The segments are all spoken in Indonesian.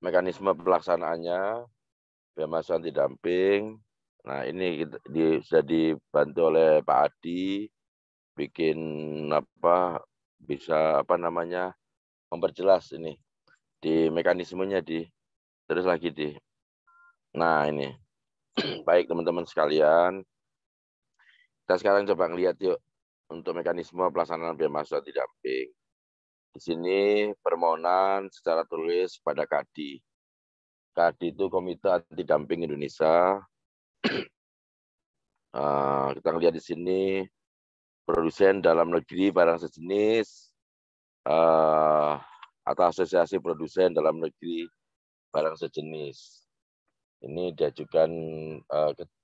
mekanisme pelaksanaannya, biaya masuk anti dumping. Nah, ini sudah dibantu oleh Pak Adi, bikin bisa memperjelas ini di mekanismenya terus lagi Nah ini, baik teman-teman sekalian, kita sekarang coba ngelihat yuk untuk mekanisme pelaksanaan biaya masuk anti dumping. Di sini permohonan secara tulis pada KADI. KADI itu Komite Anti Dumping Indonesia. Kita lihat di sini produsen dalam negeri barang sejenis atau asosiasi produsen dalam negeri barang sejenis. Ini diajukan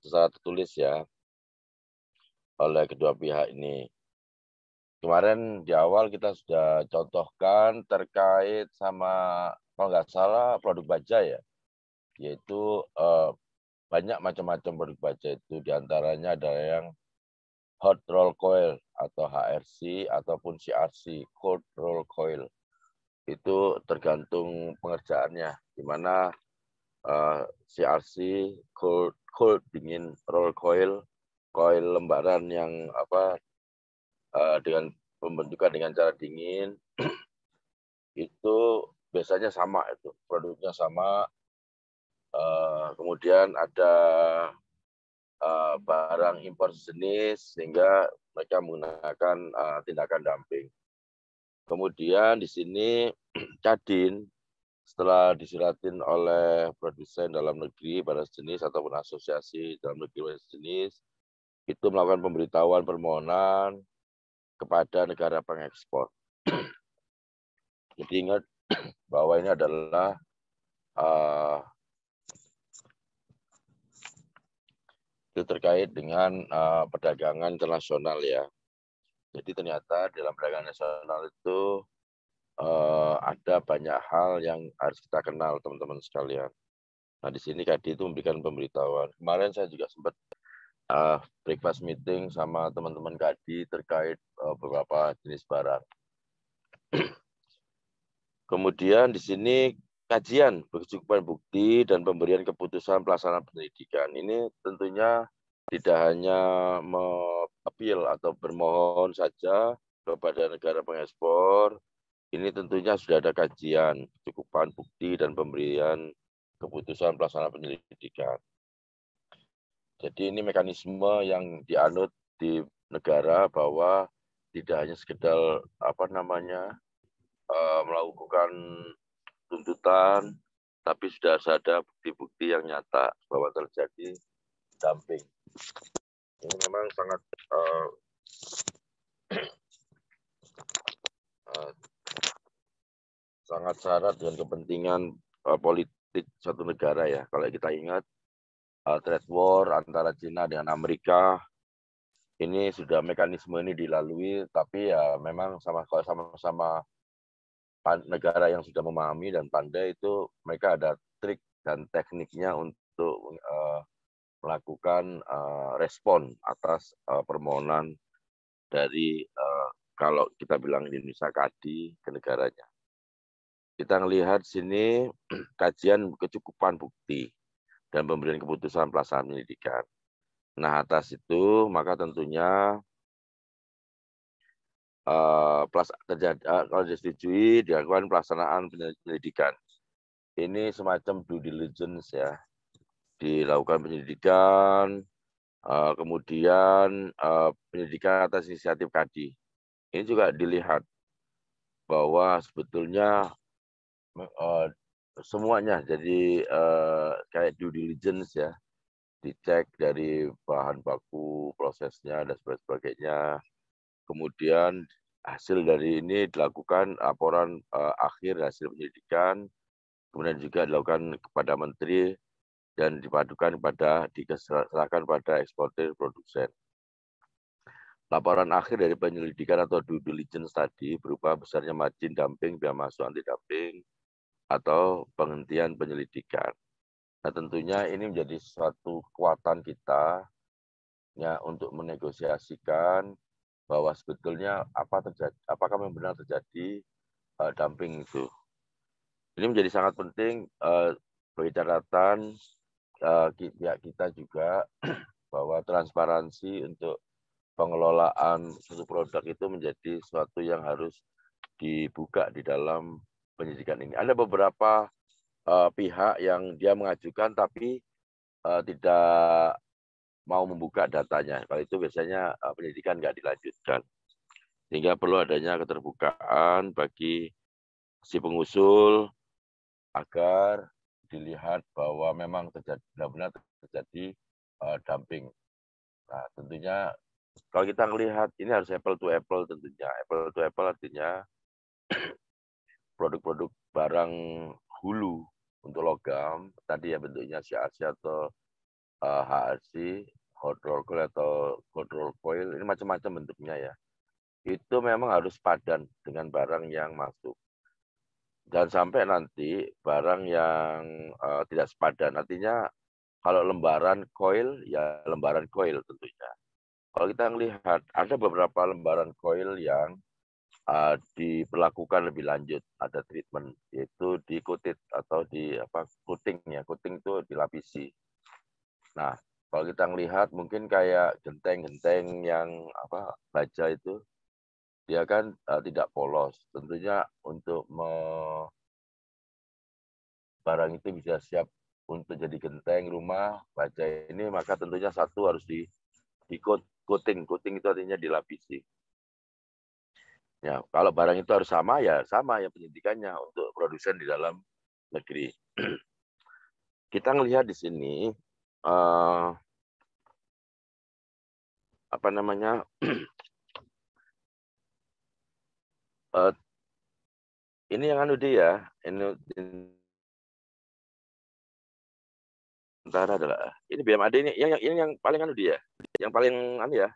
secara tertulis ya oleh kedua pihak ini. Kemarin di awal kita sudah contohkan terkait sama kalau nggak salah produk baja ya, yaitu banyak macam-macam produk baja itu, diantaranya ada yang hot roll coil atau HRC ataupun CRC, cold roll coil. Itu tergantung pengerjaannya, di mana CRC cold dingin, roll coil lembaran yang dengan pembentukan dengan cara dingin itu biasanya sama, itu produknya sama. Kemudian ada barang impor sejenis sehingga mereka menggunakan tindakan dumping. Kemudian di sini Kadin setelah disiratin oleh produsen dalam negeri barang sejenis ataupun asosiasi dalam negeri barang sejenis, itu melakukan pemberitahuan permohonan kepada negara pengekspor. Jadi ingat bahwa ini adalah itu terkait dengan perdagangan internasional ya. Jadi ternyata dalam perdagangan nasional itu ada banyak hal yang harus kita kenal teman-teman sekalian. Nah di sini Kadi itu memberikan pemberitahuan. Kemarin saya juga sempat breakfast meeting sama teman-teman Kadi terkait beberapa jenis barang. Kemudian di sini kajian berkecukupan bukti dan pemberian keputusan pelaksanaan penyelidikan. Ini tentunya tidak hanya appeal atau bermohon saja kepada negara pengekspor. Ini tentunya sudah ada kajian kecukupan bukti dan pemberian keputusan pelaksanaan penyelidikan. Jadi ini mekanisme yang dianut di negara bahwa tidak hanya sekedar melakukan tuntutan, tapi sudah ada bukti-bukti yang nyata bahwa terjadi dumping. Ini memang sangat sangat syarat dengan kepentingan politik suatu negara ya. Kalau kita ingat trade war antara Cina dengan Amerika, ini sudah mekanisme ini dilalui, tapi ya memang sama-sama negara yang sudah memahami dan pandai itu mereka ada trik dan tekniknya untuk melakukan respon atas permohonan dari kalau kita bilang di Indonesia KADI ke negaranya. Kita melihat sini kajian kecukupan bukti dan pemberian keputusan pelaksanaan penyelidikan. Nah atas itu maka tentunya kalau disetujui dilakukan pelaksanaan penyelidikan. Ini semacam due diligence ya, dilakukan penyelidikan, kemudian penyelidikan atas inisiatif KADI. Ini juga dilihat bahwa sebetulnya semuanya jadi kayak due diligence ya, dicek dari bahan baku, prosesnya dan sebagainya. Kemudian hasil dari ini dilakukan laporan akhir hasil penyelidikan, kemudian juga dilakukan kepada menteri dan diserahkan pada eksportir produsen. Laporan akhir dari penyelidikan atau due diligence tadi berupa besarnya margin dumping, biaya masuk anti dumping, atau penghentian penyelidikan. Nah tentunya ini menjadi suatu kekuatan kita ya, untuk menegosiasikan bahwa sebetulnya apakah memang benar terjadi dumping itu. Ini menjadi sangat penting bagi catatan pihak kita juga bahwa transparansi untuk pengelolaan suatu produk itu menjadi sesuatu yang harus dibuka di dalam penyidikan ini. Ada beberapa pihak yang dia mengajukan tapi tidak mau membuka datanya. Kalau itu biasanya penyidikan nggak dilanjutkan. Sehingga perlu adanya keterbukaan bagi si pengusul agar dilihat bahwa memang benar-benar terjadi dumping. Nah, tentunya kalau kita melihat ini harus apple to apple tentunya. Apple to apple artinya produk-produk barang hulu untuk logam, tadi ya bentuknya CAC atau HRC, hot roll coil atau cold roll coil, ini macam-macam bentuknya ya. Itu memang harus padan dengan barang yang masuk. Jangan sampai nanti barang yang tidak sepadan, artinya kalau lembaran coil, ya lembaran coil tentunya. Kalau kita melihat, ada beberapa lembaran coil yang diperlakukan lebih lanjut, ada treatment, yaitu di coated atau di coating ya, coating itu dilapisi. Nah, kalau kita melihat mungkin kayak genteng-genteng yang baja itu, dia kan tidak polos. Tentunya untuk barang itu bisa siap untuk jadi genteng rumah baja ini, maka tentunya satu harus di coating. Coating itu artinya dilapisi. Ya, kalau barang itu harus sama ya penyidikannya untuk produsen di dalam negeri. Kita melihat di sini ini yang dia, ini sementara adalah ini BMAD ini yang paling dia, yang paling ya.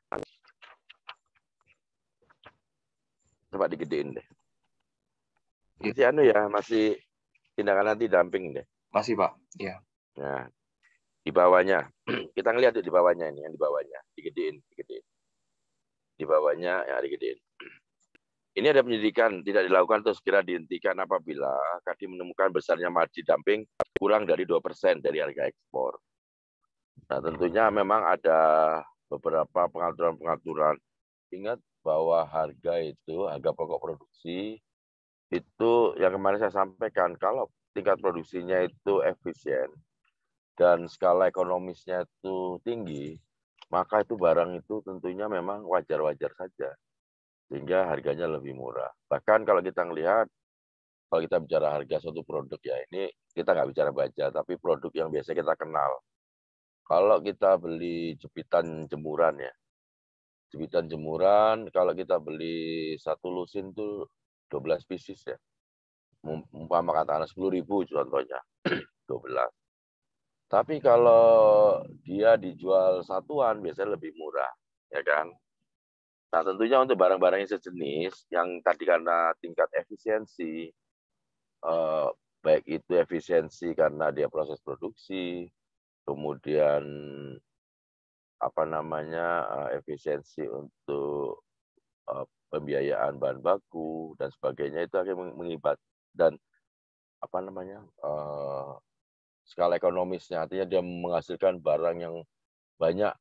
Coba digedein deh. Masih ya, masih tindakan anti dumping deh. Masih Pak, ya. Nah, di bawahnya kita ngelihat di bawahnya ini, yang di bawahnya digedein. Di bawahnya ya digedein. Ini ada penyidikan tidak dilakukan atau segera dihentikan apabila Kadin menemukan besarnya margin dumping kurang dari 2% dari harga ekspor. Nah, tentunya memang ada beberapa pengaturan-pengaturan. Ingat bahwa harga pokok produksi itu yang kemarin saya sampaikan, kalau tingkat produksinya itu efisien dan skala ekonomisnya itu tinggi, maka itu barang itu tentunya memang wajar-wajar saja. Sehingga harganya lebih murah. Bahkan kalau kita melihat, kalau kita bicara harga suatu produk ya, ini kita nggak bicara baja, tapi produk yang biasa kita kenal. Kalau kita beli jepitan jemuran ya, jepitan jemuran, kalau kita beli satu lusin tuh 12 pieces ya. Umpama katakan 10.000 contohnya, 12. Tapi kalau dia dijual satuan biasanya lebih murah, ya kan? Nah, tentunya untuk barang-barang yang sejenis, yang tadi karena tingkat efisiensi, baik itu efisiensi karena dia proses produksi, kemudian efisiensi untuk pembiayaan bahan baku dan sebagainya, itu akan mengibat dan skala ekonomisnya, artinya dia menghasilkan barang yang banyak,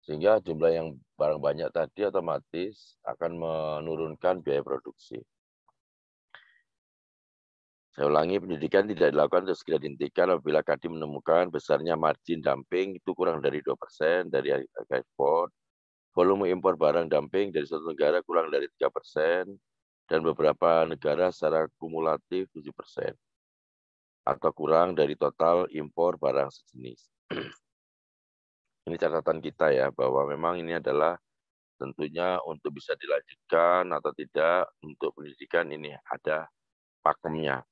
sehingga jumlah yang barang banyak tadi otomatis akan menurunkan biaya produksi. Saya ulangi, penyidikan tidak dilakukan untuk segera dihentikan apabila Kadin menemukan besarnya margin dumping itu kurang dari 2% dari harga ekspor, volume impor barang dumping dari suatu negara kurang dari 3%, dan beberapa negara secara kumulatif 7%, atau kurang dari total impor barang sejenis. Ini catatan kita ya, bahwa memang ini adalah tentunya untuk bisa dilanjutkan atau tidak, untuk penyidikan ini ada pakemnya.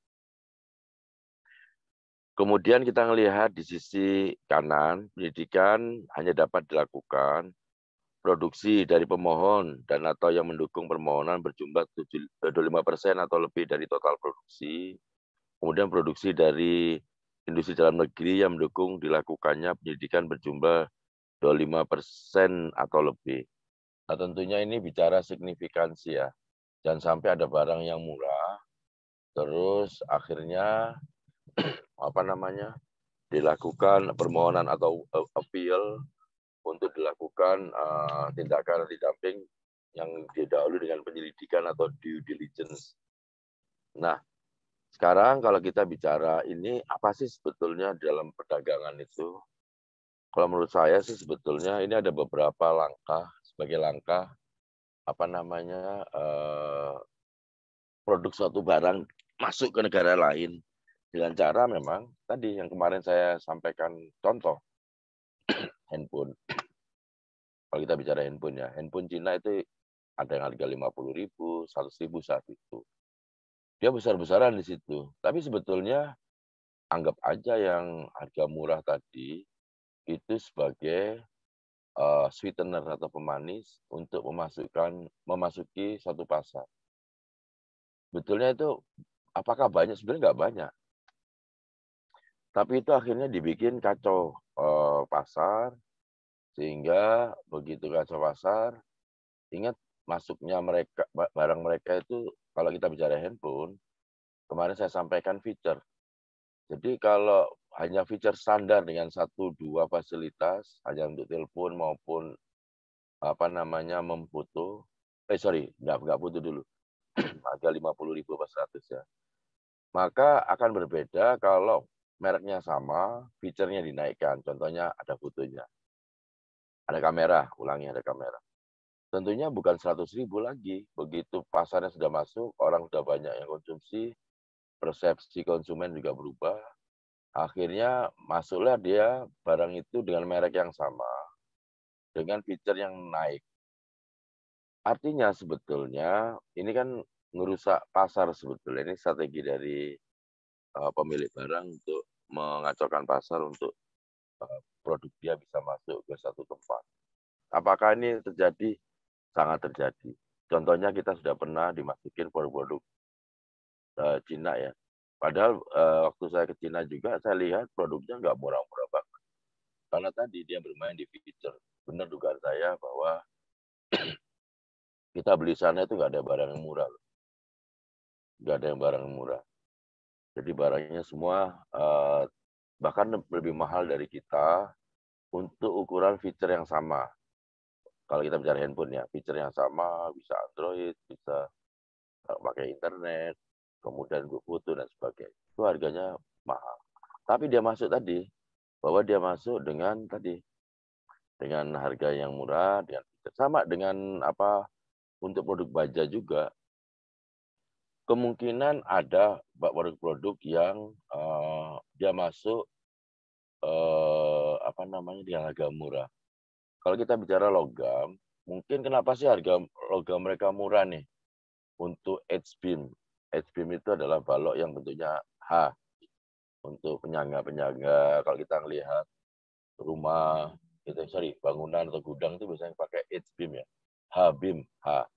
Kemudian kita melihat di sisi kanan, penyidikan hanya dapat dilakukan produksi dari pemohon dan atau yang mendukung permohonan berjumlah 25% atau lebih dari total produksi. Kemudian produksi dari industri dalam negeri yang mendukung dilakukannya penyidikan berjumlah 25% atau lebih. Nah, tentunya ini bicara signifikansi ya. Jangan sampai ada barang yang murah, terus akhirnya apa namanya dilakukan permohonan atau appeal untuk dilakukan tindakan anti-dumping yang didahului dengan penyelidikan atau due diligence. Nah, sekarang kalau kita bicara ini apa sih sebetulnya dalam perdagangan itu? Kalau menurut saya sih sebetulnya ini ada beberapa langkah sebagai langkah apa namanya produk suatu barang masuk ke negara lain dengan cara memang tadi yang kemarin saya sampaikan contoh handphone. Kalau kita bicara handphone ya, handphone Cina itu ada yang harga 50.000, 100.000 saat itu. Dia besar-besaran di situ. Tapi sebetulnya anggap aja yang harga murah tadi itu sebagai sweetener atau pemanis untuk memasuki satu pasar. Betulnya itu apakah banyak? Sebenarnya nggak banyak. Tapi itu akhirnya dibikin kacau pasar, sehingga begitu kacau pasar, ingat masuknya mereka barang mereka itu kalau kita bicara handphone, kemarin saya sampaikan feature. Jadi kalau hanya feature standar dengan 1-2 fasilitas, hanya untuk telepon maupun apa namanya memfoto, nggak foto dulu, harga 50.000 per 100 ya. Maka akan berbeda kalau mereknya sama, fiturnya dinaikkan. Contohnya ada fotonya, ada kamera, ulangi ada kamera. Tentunya bukan 100.000 lagi. Begitu pasarnya sudah masuk, orang sudah banyak yang konsumsi, persepsi konsumen juga berubah. Akhirnya masuklah dia barang itu dengan merek yang sama, dengan fitur yang naik. Artinya sebetulnya ini kan ngerusak pasar sebetulnya. Ini strategi dari pemilik barang untuk mengacaukan pasar untuk produk dia bisa masuk ke satu tempat. Apakah ini terjadi? Sangat terjadi. Contohnya kita sudah pernah dimasukin produk-produk Cina ya. Padahal waktu saya ke Cina juga saya lihat produknya nggak murah-murah banget. Karena tadi dia bermain di feature. Benar dugaan saya bahwa kita beli sana itu nggak ada barang yang murah loh. Nggak ada yang barang yang murah. Jadi barangnya semua bahkan lebih mahal dari kita untuk ukuran feature yang sama. Kalau kita bicara handphone ya, feature yang sama, bisa Android, bisa pakai internet, kemudian foto dan sebagainya. Itu harganya mahal. Tapi dia masuk tadi, bahwa dia masuk dengan tadi, dengan harga yang murah, dengan sama dengan apa untuk produk baja juga. Kemungkinan ada produk-produk yang dia masuk apa namanya di harga murah. Kalau kita bicara logam, mungkin kenapa sih harga logam mereka murah nih? Untuk H-beam. H-beam itu adalah balok yang bentuknya H. Untuk penyangga-penyangga, kalau kita melihat rumah, bangunan atau gudang itu biasanya pakai H-beam ya. H-beam, H.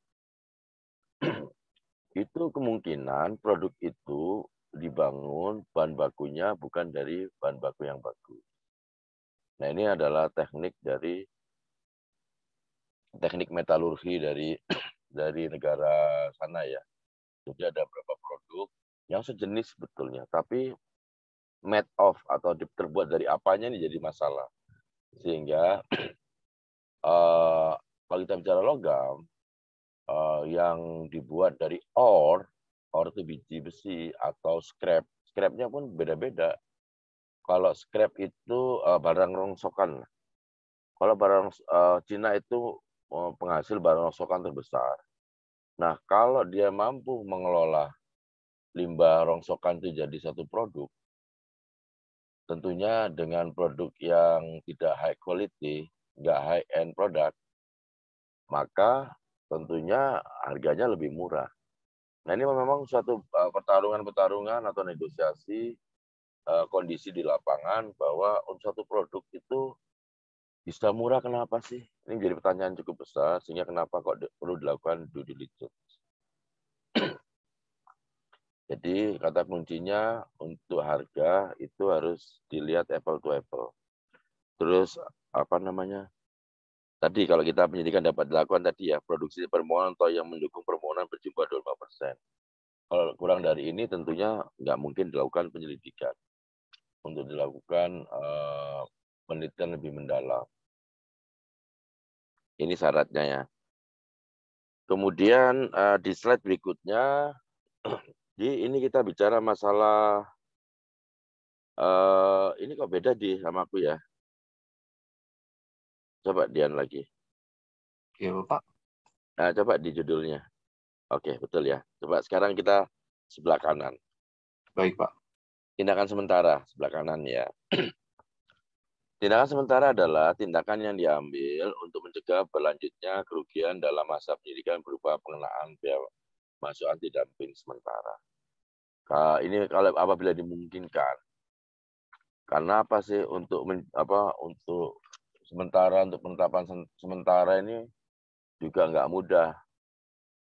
Itu kemungkinan produk itu dibangun bahan bakunya bukan dari bahan baku yang bagus. Nah ini adalah teknik metalurgi dari negara sana ya. Jadi ada beberapa produk yang sejenis sebetulnya, tapi made of atau terbuat dari apanya ini jadi masalah. Sehingga kalau kita bicara logam, yang dibuat dari ore itu biji besi atau scrap-nya pun beda-beda. Kalau scrap itu barang rongsokan. Kalau barang Cina itu penghasil barang rongsokan terbesar. Nah, kalau dia mampu mengelola limbah rongsokan itu jadi satu produk, tentunya dengan produk yang tidak high quality, nggak high end product, maka tentunya harganya lebih murah. Nah ini memang suatu pertarungan atau negosiasi kondisi di lapangan bahwa untuk satu produk itu bisa murah kenapa sih? Ini jadi pertanyaan cukup besar sehingga kenapa kok perlu dilakukan due diligence. Jadi kata kuncinya untuk harga itu harus dilihat apple to apple. Terus apa namanya? Tadi kalau kita penyidikan dapat dilakukan tadi ya, produksi permohonan atau yang mendukung permohonan berjumlah 25%. Kalau kurang dari ini tentunya nggak mungkin dilakukan penyelidikan untuk dilakukan penelitian lebih mendalam. Ini syaratnya ya. Kemudian di slide berikutnya, ini kita bicara masalah, ini kok beda sama aku ya. Coba Dian lagi. Oke, Bapak. Nah, coba di judulnya. Oke, betul ya. Coba sekarang kita sebelah kanan. Baik, Pak. Tindakan sementara, sebelah kanan ya. Tindakan sementara adalah tindakan yang diambil untuk mencegah berlanjutnya kerugian dalam masa penyidikan berupa pengenaan biaya masuk anti dumping sementara. Ini kalau apabila dimungkinkan. Karena apa sih untuk untuk sementara, untuk penetapan sementara ini juga nggak mudah.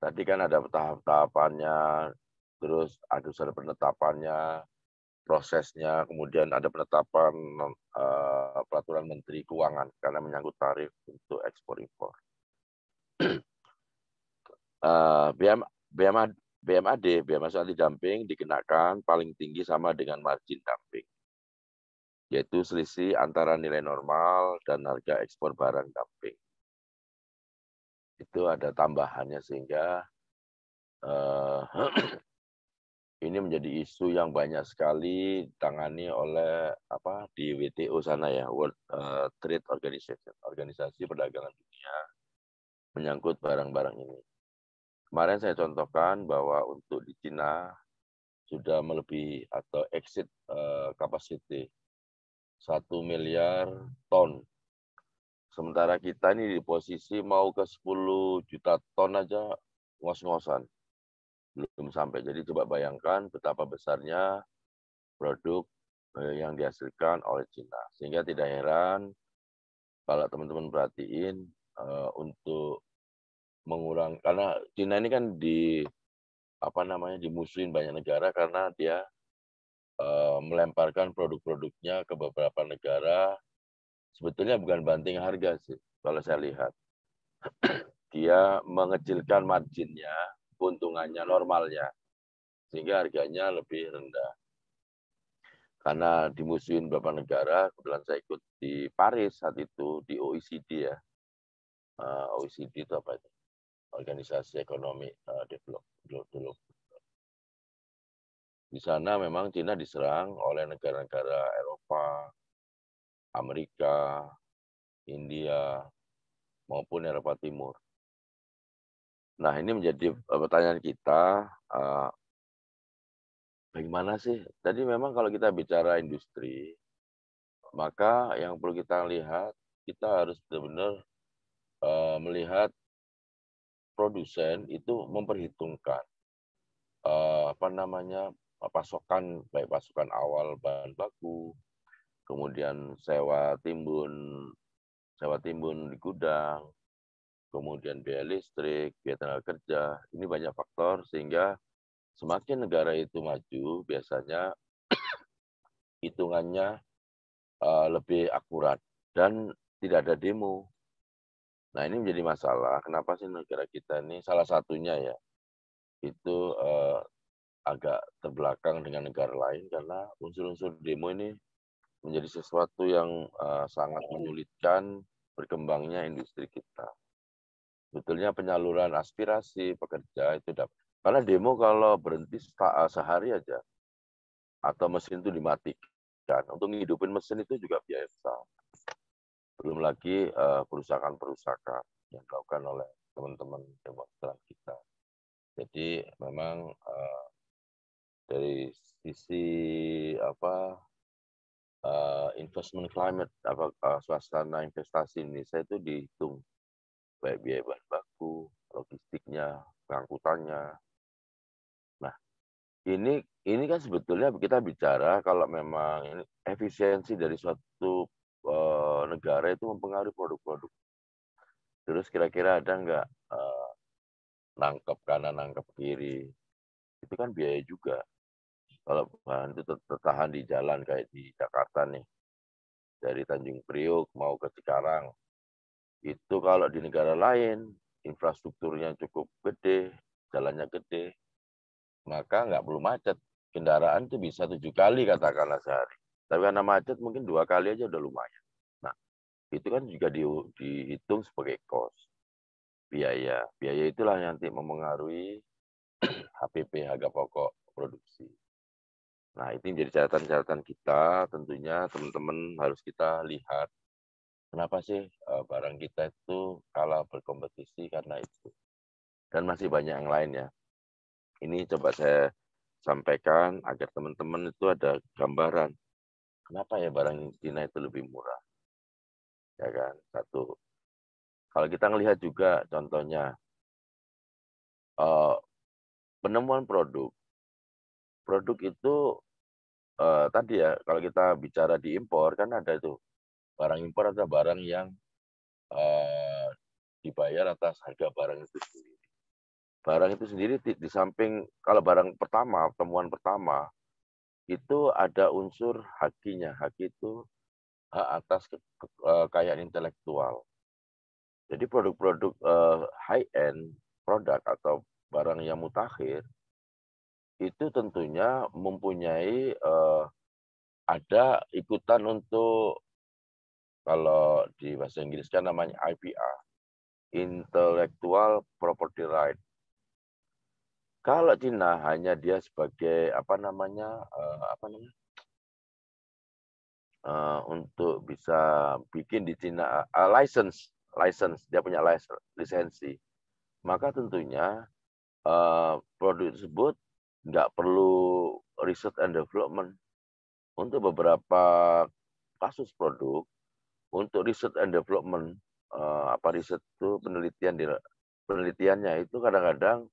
Tadi kan ada tahap-tahapannya, terus ada penetapannya, prosesnya, kemudian ada penetapan peraturan Menteri Keuangan karena menyangkut tarif untuk ekspor impor. BMAD, biaya masuk anti dumping dikenakan paling tinggi sama dengan margin dumping, yaitu selisih antara nilai normal dan harga ekspor barang dumping. Itu ada tambahannya sehingga ini menjadi isu yang banyak sekali ditangani oleh di WTO sana ya, World Trade Organization, Organisasi Perdagangan Dunia, menyangkut barang-barang ini. Kemarin saya contohkan bahwa untuk di Cina sudah melebihi atau exceed capacity 1 miliar ton. Sementara kita ini di posisi mau ke 10 juta ton aja ngos-ngosan. Belum sampai. Jadi coba bayangkan betapa besarnya produk yang dihasilkan oleh Cina. Sehingga tidak heran kalau teman-teman perhatiin untuk mengurangi, karena Cina ini kan dimusuhin banyak negara karena dia melemparkan produk-produknya ke beberapa negara. Sebetulnya bukan banting harga sih, kalau saya lihat. Dia mengecilkan marginnya, keuntungannya, normalnya, sehingga harganya lebih rendah. Karena dimusuhin beberapa negara, kebetulan saya ikut di Paris saat itu, di OECD ya. OECD itu apa itu? Organisasi Ekonomi Development. Di sana memang Cina diserang oleh negara-negara Eropa, Amerika, India, maupun Eropa Timur. Nah, ini menjadi pertanyaan kita, bagaimana sih? Tadi memang kalau kita bicara industri, maka yang perlu kita lihat, kita harus benar-benar melihat produsen itu memperhitungkan pasokan, baik pasokan awal bahan baku, kemudian sewa timbun di gudang, kemudian biaya listrik, biaya tenaga kerja. Ini banyak faktor sehingga semakin negara itu maju, biasanya hitungannya lebih akurat dan tidak ada demo. Nah, ini menjadi masalah. Kenapa sih negara kita ini salah satunya ya itu agak terbelakang dengan negara lain karena unsur-unsur demo ini menjadi sesuatu yang sangat menyulitkan berkembangnya industri kita. Sebetulnya penyaluran aspirasi pekerja itu dapat. Karena demo kalau berhenti sehari aja atau mesin itu dimatikan, untuk menghidupin mesin itu juga biaya besar. Belum lagi perusakan-perusakan yang dilakukan oleh teman-teman demonstran kita. Jadi memang dari sisi investment climate, suasana investasi Indonesia itu dihitung baik biaya bahan baku, logistiknya, pengangkutannya. Nah, ini kan sebetulnya kita bicara kalau memang ini efisiensi dari suatu negara itu mempengaruhi produk-produk. Terus kira-kira ada nggak nangkep kanan, nangkep kiri? Itu kan biaya juga. Kalau bahan itu tertahan di jalan kayak di Jakarta nih, dari Tanjung Priok mau ke Cikarang, Itu kalau di negara lain, infrastrukturnya cukup gede, jalannya gede, maka nggak perlu macet. Kendaraan itu bisa 7 kali katakanlah sehari. Tapi karena macet mungkin 2 kali aja udah lumayan. Nah, itu kan juga dihitung sebagai cost, biaya. Biaya itulah yang nanti mempengaruhi HPP, harga pokok produksi. Nah, itu menjadi catatan-catatan kita. Tentunya teman-teman harus kita lihat kenapa sih barang kita itu kalah berkompetisi karena itu. Dan masih banyak yang lain ya. Ini coba saya sampaikan agar teman-teman itu ada gambaran. Kenapa ya barang Cina itu lebih murah? Ya kan, satu. Kalau kita melihat juga contohnya, penemuan produk. Produk itu tadi ya, kalau kita bicara di impor, kan ada itu. Barang impor adalah barang yang dibayar atas harga barang itu sendiri. Barang itu sendiri di samping, kalau barang pertama, temuan pertama, itu ada unsur hakinya. Hak itu hak atas kekayaan intelektual. Jadi produk-produk high-end produk atau barang yang mutakhir, itu tentunya mempunyai ada ikutan untuk, kalau di bahasa Inggris kan namanya IPR, Intellectual Property Right. Kalau Cina hanya dia sebagai untuk bisa bikin di Cina license, dia punya lisensi, maka tentunya produk tersebut nggak perlu research and development. Untuk beberapa kasus produk, untuk research and development, riset itu penelitiannya itu kadang-kadang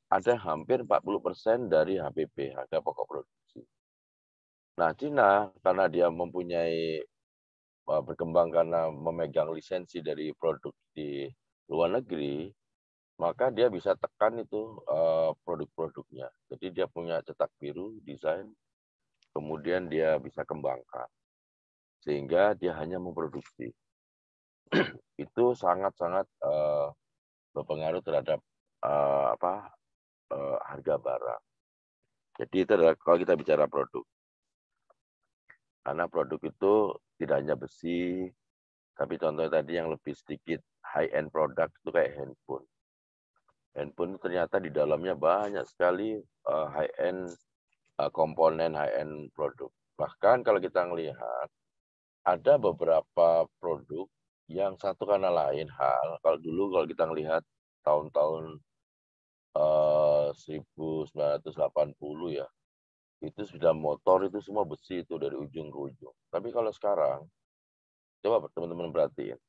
ada hampir 40% dari HPP, harga pokok produksi. Nah, Cina karena dia mempunyai berkembang karena memegang lisensi dari produk di luar negeri, maka dia bisa tekan itu produk-produknya. Jadi dia punya cetak biru, desain, kemudian dia bisa kembangkan. Sehingga dia hanya memproduksi. Itu sangat-sangat berpengaruh terhadap harga barang. Jadi itu adalah kalau kita bicara produk. Karena produk itu tidak hanya besi, tapi contohnya tadi yang lebih sedikit high-end produk itu kayak handphone. Handphone itu ternyata di dalamnya banyak sekali high-end komponen, high-end produk. Bahkan kalau kita melihat, ada beberapa produk yang satu karena lain hal. Kalau dulu kalau kita melihat tahun-tahun 1980 ya, itu sudah motor itu semua besi itu dari ujung ke ujung. Tapi kalau sekarang, coba teman-teman perhatiin,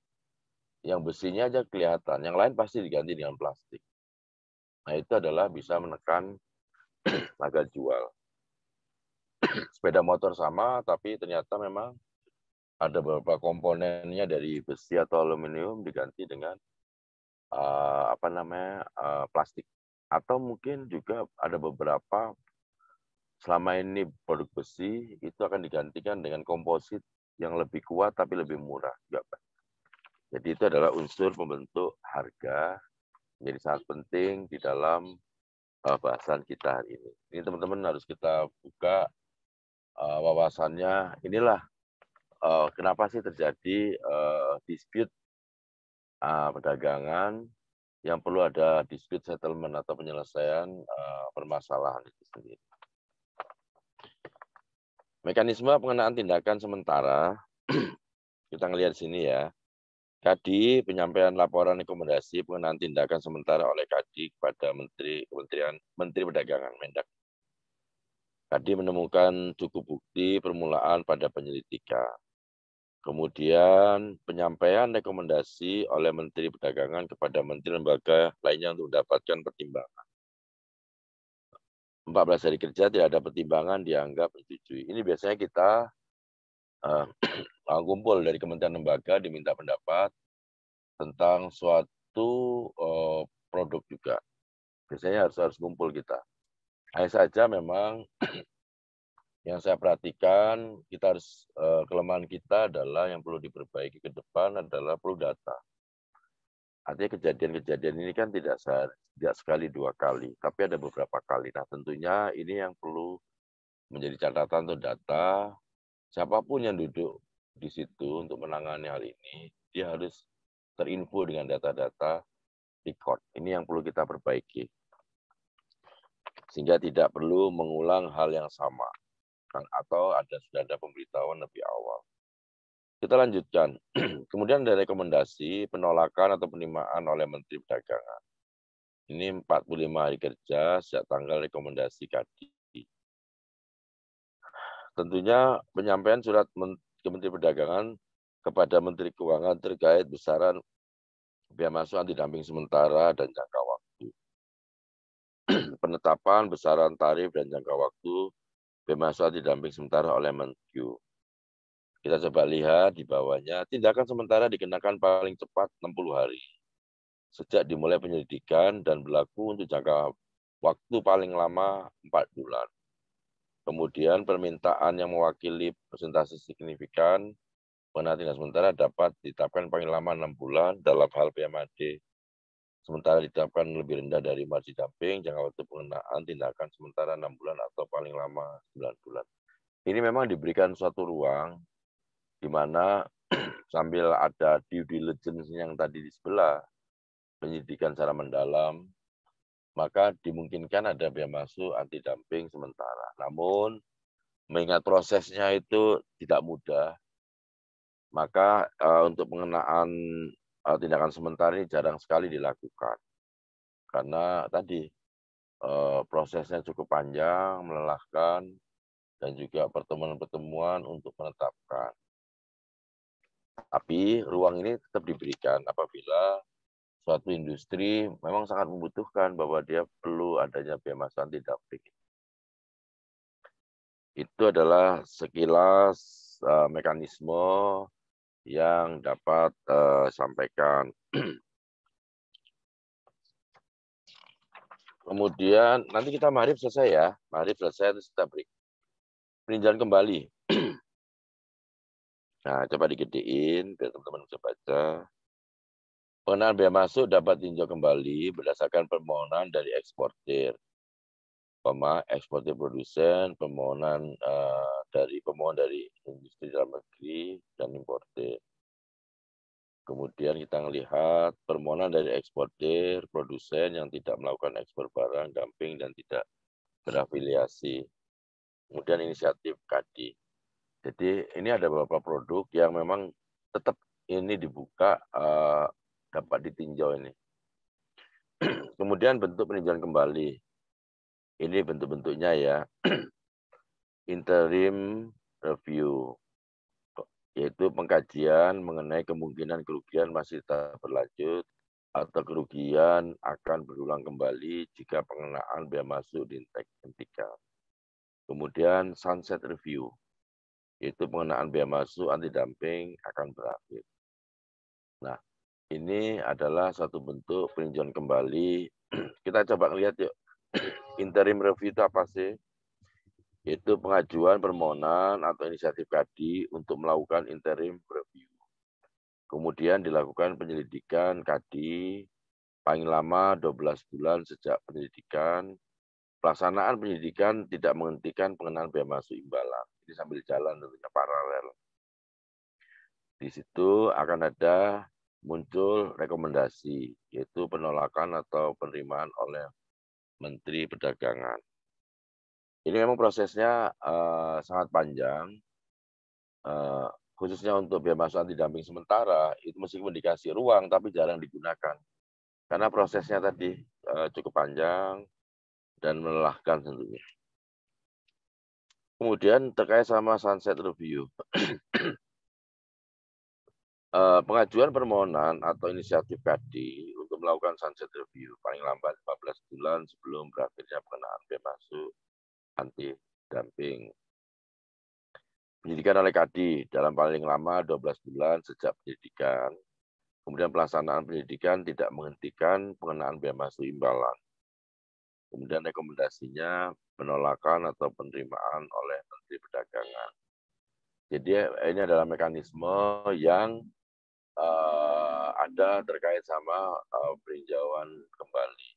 yang besinya aja kelihatan, yang lain pasti diganti dengan plastik. Nah itu adalah bisa menekan harga jual. Sepeda motor sama, tapi ternyata memang ada beberapa komponennya dari besi atau aluminium diganti dengan plastik. Atau mungkin juga ada beberapa selama ini produk besi itu akan digantikan dengan komposit yang lebih kuat tapi lebih murah. Jadi itu adalah unsur pembentuk harga, menjadi sangat penting di dalam bahasan kita hari ini. Ini teman-teman harus kita buka wawasannya. Inilah kenapa sih terjadi dispute perdagangan yang perlu ada dispute settlement atau penyelesaian permasalahan itu sendiri. Mekanisme pengenaan tindakan sementara, kita ngelihat sini ya. KADI, penyampaian laporan rekomendasi pengenaan tindakan sementara oleh KADI kepada Menteri Perdagangan, Mendak. KADI menemukan cukup bukti permulaan pada penyelidikan. Kemudian penyampaian rekomendasi oleh Menteri Perdagangan kepada Menteri Lembaga lainnya untuk mendapatkan pertimbangan. 14 hari kerja tidak ada pertimbangan dianggap menyetujui. Ini biasanya kita kumpul dari Kementerian Lembaga diminta pendapat tentang suatu produk juga. Biasanya harus kumpul kita. Hanya saja memang yang saya perhatikan, kita harus kelemahan kita adalah yang perlu diperbaiki ke depan adalah perlu data. Artinya kejadian-kejadian ini kan tidak sekali 2 kali, tapi ada beberapa kali. Nah, tentunya ini yang perlu menjadi catatan atau data, siapapun yang duduk di situ untuk menangani hal ini, dia harus terinfo dengan data-data record. Ini yang perlu kita perbaiki. Sehingga tidak perlu mengulang hal yang sama. Atau sudah ada pemberitahuan lebih awal. Kita lanjutkan. Kemudian ada rekomendasi penolakan atau penerimaan oleh Menteri Perdagangan. Ini 45 hari kerja sejak tanggal rekomendasi KADI. Tentunya penyampaian surat ke Menteri Perdagangan kepada Menteri Keuangan terkait besaran biaya masuk anti dumping sementara dan jangka waktu. Penetapan besaran tarif dan jangka waktu biaya masuk anti dumping sementara oleh Menkyu. Kita coba lihat di bawahnya, tindakan sementara dikenakan paling cepat 60 hari. Sejak dimulai penyelidikan dan berlaku untuk jangka waktu paling lama 4 bulan. Kemudian permintaan yang mewakili presentasi signifikan mengenai tindakan sementara dapat ditetapkan paling lama 6 bulan dalam hal PMAD. Sementara ditetapkan lebih rendah dari margin dumping, jangka waktu pengenaan tindakan sementara 6 bulan atau paling lama 9 bulan. Ini memang diberikan suatu ruang di mana sambil ada due diligence yang tadi di sebelah, penyidikan secara mendalam, maka dimungkinkan ada biaya masuk anti dumping sementara. Namun, mengingat prosesnya itu tidak mudah, maka untuk pengenaan tindakan sementara ini jarang sekali dilakukan. Karena tadi prosesnya cukup panjang, melelahkan, dan juga pertemuan-pertemuan untuk menetapkan. Tapi ruang ini tetap diberikan apabila suatu industri memang sangat membutuhkan bahwa dia perlu adanya biaya masuk anti dumping. Itu adalah sekilas mekanisme yang dapat sampaikan. Kemudian nanti kita maghrib selesai ya. Maghrib selesai terus kita break. Peninjauan kembali. Nah, coba digedein biar teman-teman bisa baca. Pengenaan biaya masuk dapat ditinjau kembali berdasarkan permohonan dari eksportir, eksportir produsen, permohonan dari pemohon dari industri dalam negeri dan importir. Kemudian kita melihat permohonan dari eksportir, produsen yang tidak melakukan ekspor barang, dumping, dan tidak berafiliasi. Kemudian inisiatif KADI. Jadi ini ada beberapa produk yang memang tetap ini dibuka, dapat ditinjau ini. Kemudian bentuk peninjauan kembali. Ini bentuk-bentuknya ya. Interim review, yaitu pengkajian mengenai kemungkinan kerugian masih tetap berlanjut atau kerugian akan berulang kembali jika pengenaan biaya masuk dihentikan. Kemudian sunset review, yaitu pengenaan biaya masuk anti dumping akan berakhir. Nah, ini adalah satu bentuk peninjauan kembali. Kita coba lihat yuk. Interim review itu apa sih? Yaitu pengajuan permohonan atau inisiatif KADI untuk melakukan interim review. Kemudian dilakukan penyelidikan KADI paling lama 12 bulan sejak penyelidikan. Pelaksanaan penyelidikan tidak menghentikan pengenaan biaya masuk imbalan. Ini sambil jalan tentunya paralel. Di situ akan ada muncul rekomendasi, yaitu penolakan atau penerimaan oleh Menteri Perdagangan. Ini memang prosesnya sangat panjang, khususnya untuk biaya masuk anti dumping sementara, itu meskipun dikasih ruang, tapi jarang digunakan. Karena prosesnya tadi cukup panjang dan melelahkan tentunya. Kemudian terkait sama sunset review. Pengajuan permohonan atau inisiatif KADI untuk melakukan sunset review paling lambat 15 bulan sebelum berakhirnya pengenaan biaya masuk anti dumping. Penyidikan oleh KADI dalam paling lama 12 bulan sejak penyidikan. Kemudian pelaksanaan penyidikan tidak menghentikan pengenaan biaya masuk imbalan. Kemudian rekomendasinya penolakan atau penerimaan oleh Menteri Perdagangan. Jadi ini adalah mekanisme yang ada terkait sama peninjauan kembali.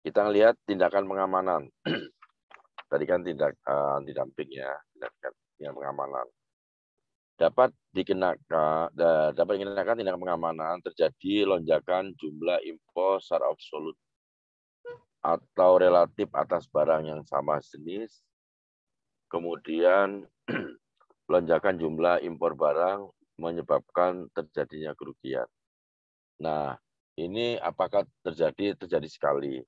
Kita lihat tindakan pengamanan. Tadi kan tindak anti-dumping ya, tindakan pengamanan. Dapat dikenakan tindakan pengamanan terjadi lonjakan jumlah impor secara absolut atau relatif atas barang yang sama jenis. Kemudian lonjakan jumlah impor barang menyebabkan terjadinya kerugian. Nah, ini apakah terjadi? Terjadi sekali.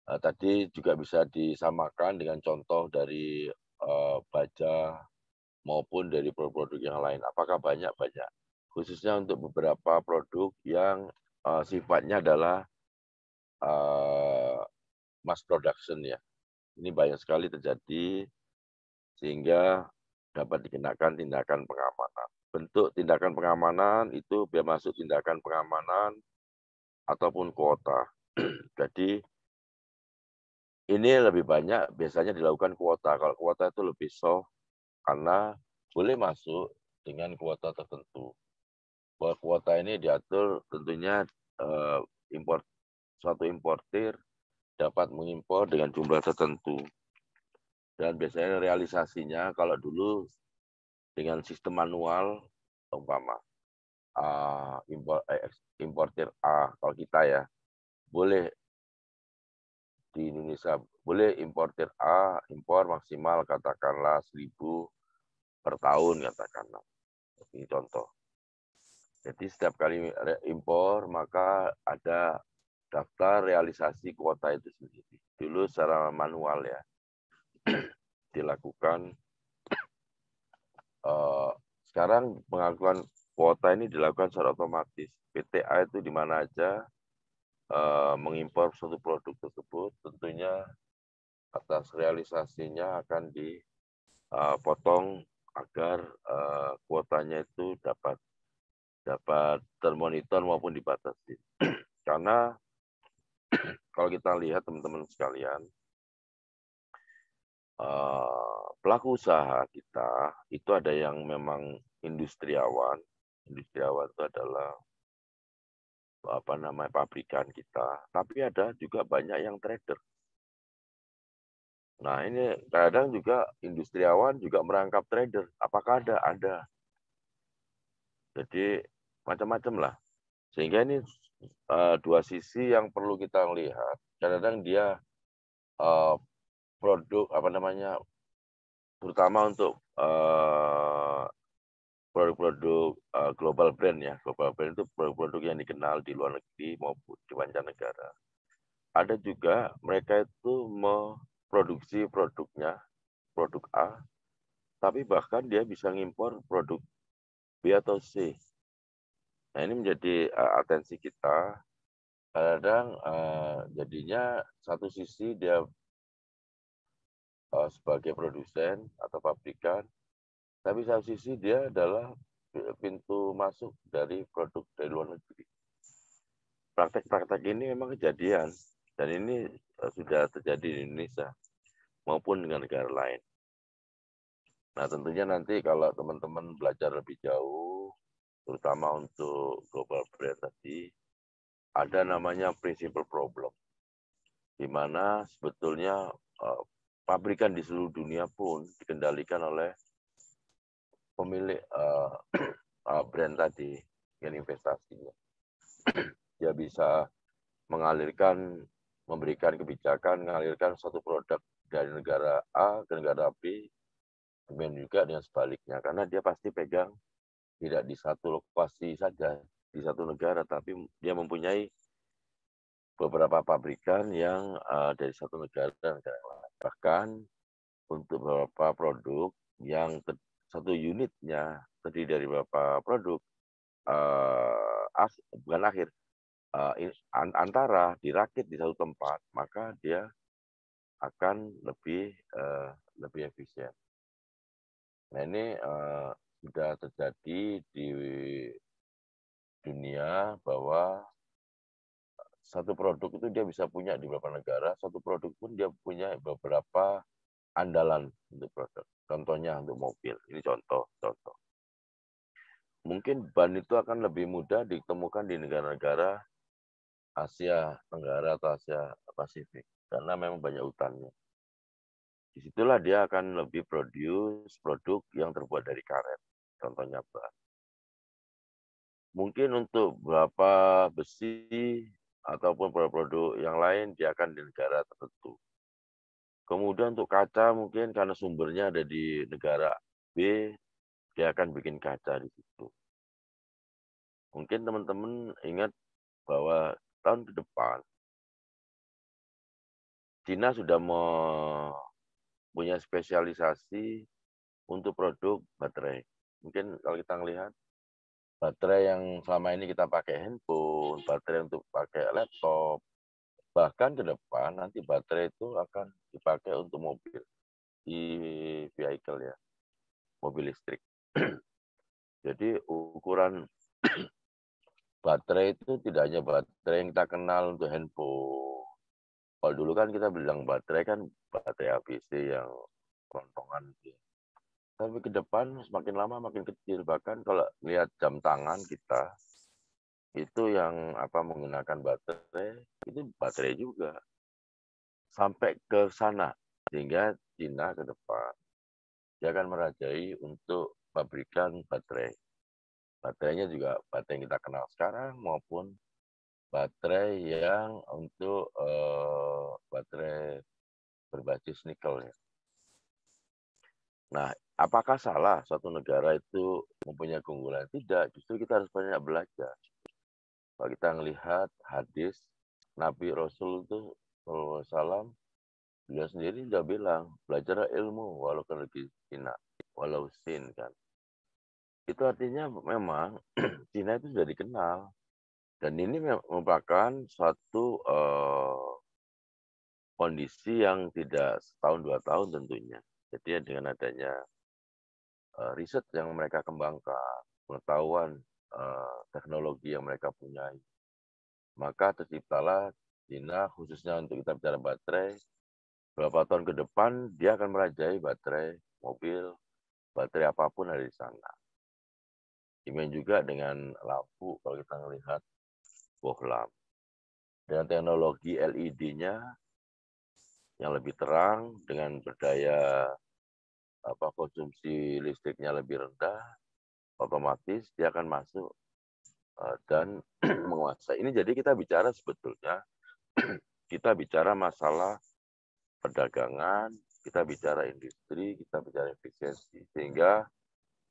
Tadi juga bisa disamakan dengan contoh dari baja maupun dari produk-produk yang lain. Apakah banyak? Banyak. Khususnya untuk beberapa produk yang sifatnya adalah mass production ya. Ini banyak sekali terjadi sehingga dapat dikenakan tindakan pengamanan. Bentuk tindakan pengamanan itu biar masuk tindakan pengamanan ataupun kuota. Jadi ini lebih banyak biasanya dilakukan kuota. Kalau kuota itu lebih soft karena boleh masuk dengan kuota tertentu. Bahwa kuota ini diatur tentunya suatu importir dapat mengimpor dengan jumlah tertentu. Dan biasanya realisasinya kalau dulu dengan sistem manual, umpama importir A, kalau kita ya, boleh di Indonesia, boleh importir A, impor maksimal katakanlah 1.000 per tahun katakanlah. Ini contoh. Jadi setiap kali impor maka ada daftar realisasi kuota itu sendiri. Dulu secara manual ya dilakukan. Sekarang pengakuan kuota ini dilakukan secara otomatis. PTA itu di mana aja mengimpor suatu produk tersebut, tentunya atas realisasinya akan dipotong agar kuotanya itu dapat termonitor maupun dibatasi. Karena kalau kita lihat teman-teman sekalian, pelaku usaha kita itu ada yang memang industriawan. Industriawan itu adalah pabrikan kita, tapi ada juga banyak yang trader. Nah, ini kadang juga industriawan juga merangkap trader. Apakah ada? Ada. Jadi macam-macam lah. Sehingga ini dua sisi yang perlu kita lihat. Kadang-kadang dia produk terutama untuk produk-produk global brand ya. Global brand itu produk-produk yang dikenal di luar negeri maupun di mancanegara. Ada juga mereka itu memproduksi produknya, produk A, tapi bahkan dia bisa ngimpor produk B atau C. Nah, ini menjadi atensi kita. Kadang jadinya satu sisi dia sebagai produsen atau pabrikan, tapi satu sisi dia adalah pintu masuk dari produk dari luar negeri. Praktek-praktek ini memang kejadian, dan ini sudah terjadi di Indonesia maupun dengan negara lain. Nah, tentunya nanti kalau teman-teman belajar lebih jauh, terutama untuk global brand tadi, ada namanya principal problem, di mana sebetulnya pabrikan di seluruh dunia pun dikendalikan oleh pemilik brand tadi dengan investasinya. Dia bisa memberikan kebijakan, mengalirkan satu produk dari negara A ke negara B, kemudian juga dengan sebaliknya, karena dia pasti pegang tidak di satu lokasi saja, di satu negara, tapi dia mempunyai beberapa pabrikan yang dari satu negara dan negara lain. Bahkan untuk beberapa produk yang satu unitnya terdiri dari beberapa produk, bukan akhir, antara dirakit di satu tempat, maka dia akan lebih efisien. Nah, ini sudah terjadi di dunia bahwa satu produk itu dia bisa punya di beberapa negara, satu produk pun dia punya beberapa andalan untuk produk. Contohnya untuk mobil, ini contoh. mungkin ban itu akan lebih mudah ditemukan di negara-negara Asia Tenggara atau Asia Pasifik karena memang banyak hutannya. Disitulah dia akan lebih produce produk yang terbuat dari karet, contohnya ban. Mungkin untuk beberapa besi ataupun produk-produk yang lain dia akan di negara tertentu. Kemudian untuk kaca mungkin karena sumbernya ada di negara B, dia akan bikin kaca di situ. Mungkin teman-teman ingat bahwa tahun ke depan Cina sudah punya spesialisasi untuk produk baterai. Mungkin kalau kita melihat baterai yang selama ini kita pakai handphone, baterai untuk pakai laptop, bahkan ke depan nanti baterai itu akan dipakai untuk mobil, e-vehicle ya, mobil listrik. Jadi ukuran baterai itu tidak hanya baterai yang kita kenal untuk handphone. Kalau dulu kan kita bilang baterai kan baterai ABC yang kelontongan. Tapi ke depan semakin lama makin kecil. Bahkan kalau lihat jam tangan kita, itu yang menggunakan baterai, itu baterai juga. Sampai ke sana. Sehingga Cina ke depan, dia akan merajai untuk pabrikan baterai. Baterainya juga baterai yang kita kenal sekarang maupun baterai yang untuk baterai berbasis nikel ya. Nah, apakah salah suatu negara itu mempunyai keunggulan? Tidak, justru kita harus banyak belajar. Kalau kita melihat hadis Nabi Rasul itu SAW, beliau sendiri sudah bilang, belajar ilmu walau ke negeri Cina, walau Sin kan. Itu artinya memang Cina itu sudah dikenal. Dan ini merupakan suatu kondisi yang tidak setahun 2 tahun tentunya. Jadi dengan adanya riset yang mereka kembangkan, pengetahuan teknologi yang mereka punyai, maka terciptalah Cina khususnya untuk kita bicara baterai, beberapa tahun ke depan dia akan merajai baterai mobil, baterai apapun ada di sana. Demikian juga dengan lampu kalau kita melihat bohlam. Dengan teknologi LED-nya yang lebih terang, dengan berdaya konsumsi listriknya lebih rendah, otomatis dia akan masuk dan menguasai. Ini jadi kita bicara sebetulnya, kita bicara masalah perdagangan, kita bicara industri, kita bicara efisiensi. Sehingga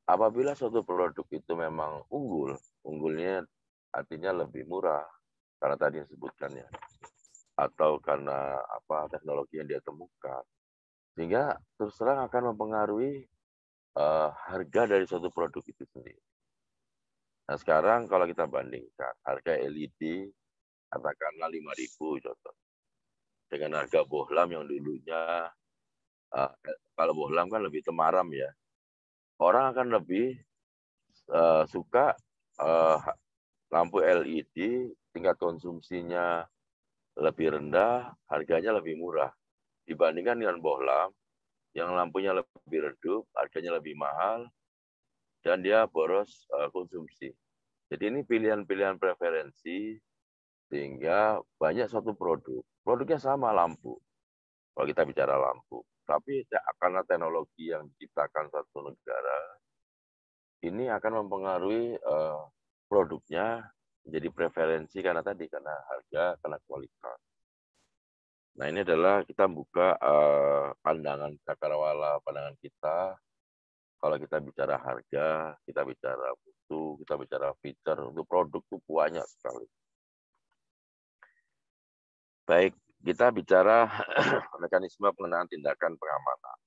apabila suatu produk itu memang unggul, unggulnya artinya lebih murah, karena tadi yang sebutkan ya, atau karena teknologi yang dia temukan, sehingga terus terang akan mempengaruhi harga dari suatu produk itu sendiri. Nah sekarang kalau kita bandingkan harga LED katakanlah 5.000 contoh dengan harga bohlam yang dulunya kalau bohlam kan lebih temaram ya, orang akan lebih suka lampu LED tingkat konsumsinya lebih rendah, harganya lebih murah dibandingkan dengan bohlam yang lampunya lebih redup, harganya lebih mahal, dan dia boros konsumsi. Jadi ini pilihan-pilihan preferensi sehingga banyak suatu produk. Produknya sama lampu. Kalau kita bicara lampu. Tapi karena teknologi yang diciptakan satu negara, ini akan mempengaruhi produknya menjadi preferensi karena harga, karena kualitas. Nah ini adalah kita buka pandangan cakrawala, pandangan kita. Kalau kita bicara harga, kita bicara mutu, kita bicara feature, untuk produk itu banyak sekali. Baik, kita bicara mekanisme pengenaan tindakan pengamanan.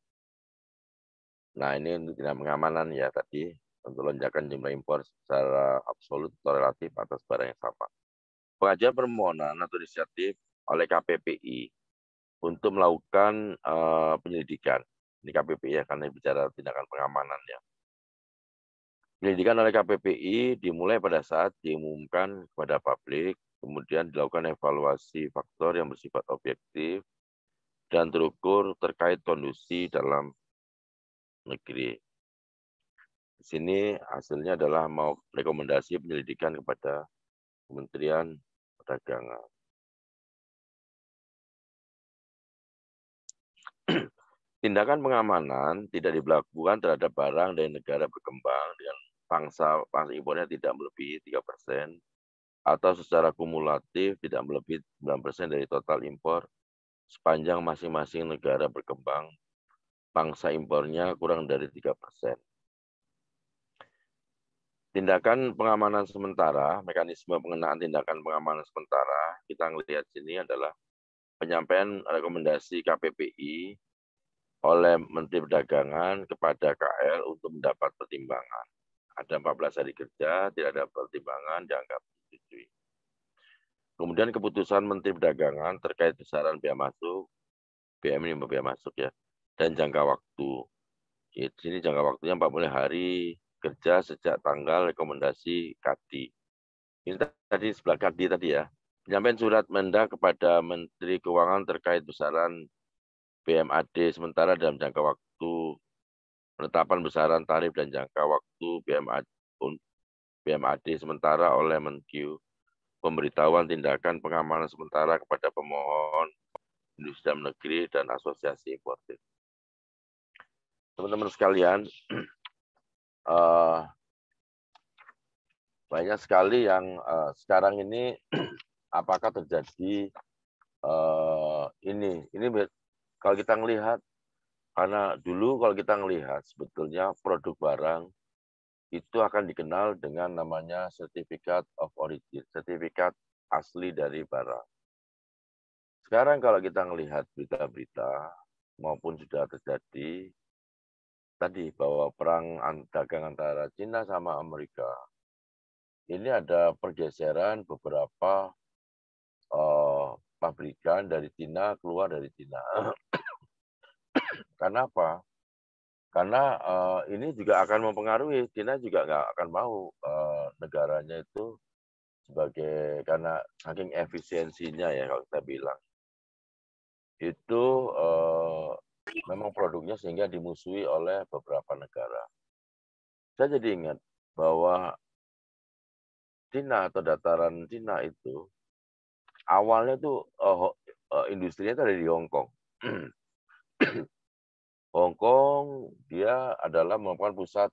Nah, ini untuk tindakan pengamanan ya tadi, untuk lonjakan jumlah impor secara absolut atau relatif atas barang yang sama. Pengajuan permohonan atau inisiatif oleh KPPI untuk melakukan penyelidikan. Ini KPPI ya, karena bicara tindakan pengamanan ya. Penyelidikan oleh KPPI dimulai pada saat diumumkan kepada publik, kemudian dilakukan evaluasi faktor yang bersifat objektif dan terukur terkait kondisi dalam negeri. Di sini hasilnya adalah mau rekomendasi penyelidikan kepada Kementerian Perdagangan. Tindakan pengamanan tidak diberlakukan terhadap barang dari negara berkembang dengan pangsa impornya tidak melebihi 3% atau secara kumulatif tidak melebihi 9% dari total impor sepanjang masing-masing negara berkembang pangsa impornya kurang dari 3%. Tindakan pengamanan sementara, mekanisme pengenaan tindakan pengamanan sementara, kita melihat sini adalah penyampaian rekomendasi KPPI oleh Menteri Perdagangan kepada KL untuk mendapat pertimbangan. Ada 14 hari kerja, tidak ada pertimbangan, dianggap disetujui. Kemudian keputusan Menteri Perdagangan terkait besaran biaya masuk, BM ini biaya masuk ya, dan jangka waktu. Di sini jangka waktunya 40 hari kerja sejak tanggal rekomendasi KADI. Ini tadi sebelah KADI tadi ya. Penyampaian surat Mendak kepada Menteri Keuangan terkait besaran BMAD sementara dalam jangka waktu penetapan besaran tarif dan jangka waktu BMAD sementara oleh Menkyu, pemberitahuan tindakan pengamanan sementara kepada pemohon, industri dalam negeri, dan asosiasi importir. Teman-teman sekalian, banyak sekali yang sekarang ini apakah terjadi ini kalau kita melihat, karena dulu kalau kita melihat sebetulnya produk barang itu akan dikenal dengan namanya Certificate of Origin, sertifikat asli dari barang. Sekarang kalau kita melihat berita-berita maupun sudah terjadi tadi bahwa perang dagang antara Cina sama Amerika, ini ada pergeseran beberapa pabrikan dari Cina keluar dari Cina. Karena apa? Karena ini juga akan mempengaruhi, Cina juga nggak akan mau negaranya itu sebagai, karena saking efisiensinya ya kalau kita bilang, itu memang produknya sehingga dimusuhi oleh beberapa negara. Saya jadi ingat bahwa Cina atau dataran Cina itu awalnya tuh industrinya itu ada di Hong Kong. Hong Kong dia adalah merupakan pusat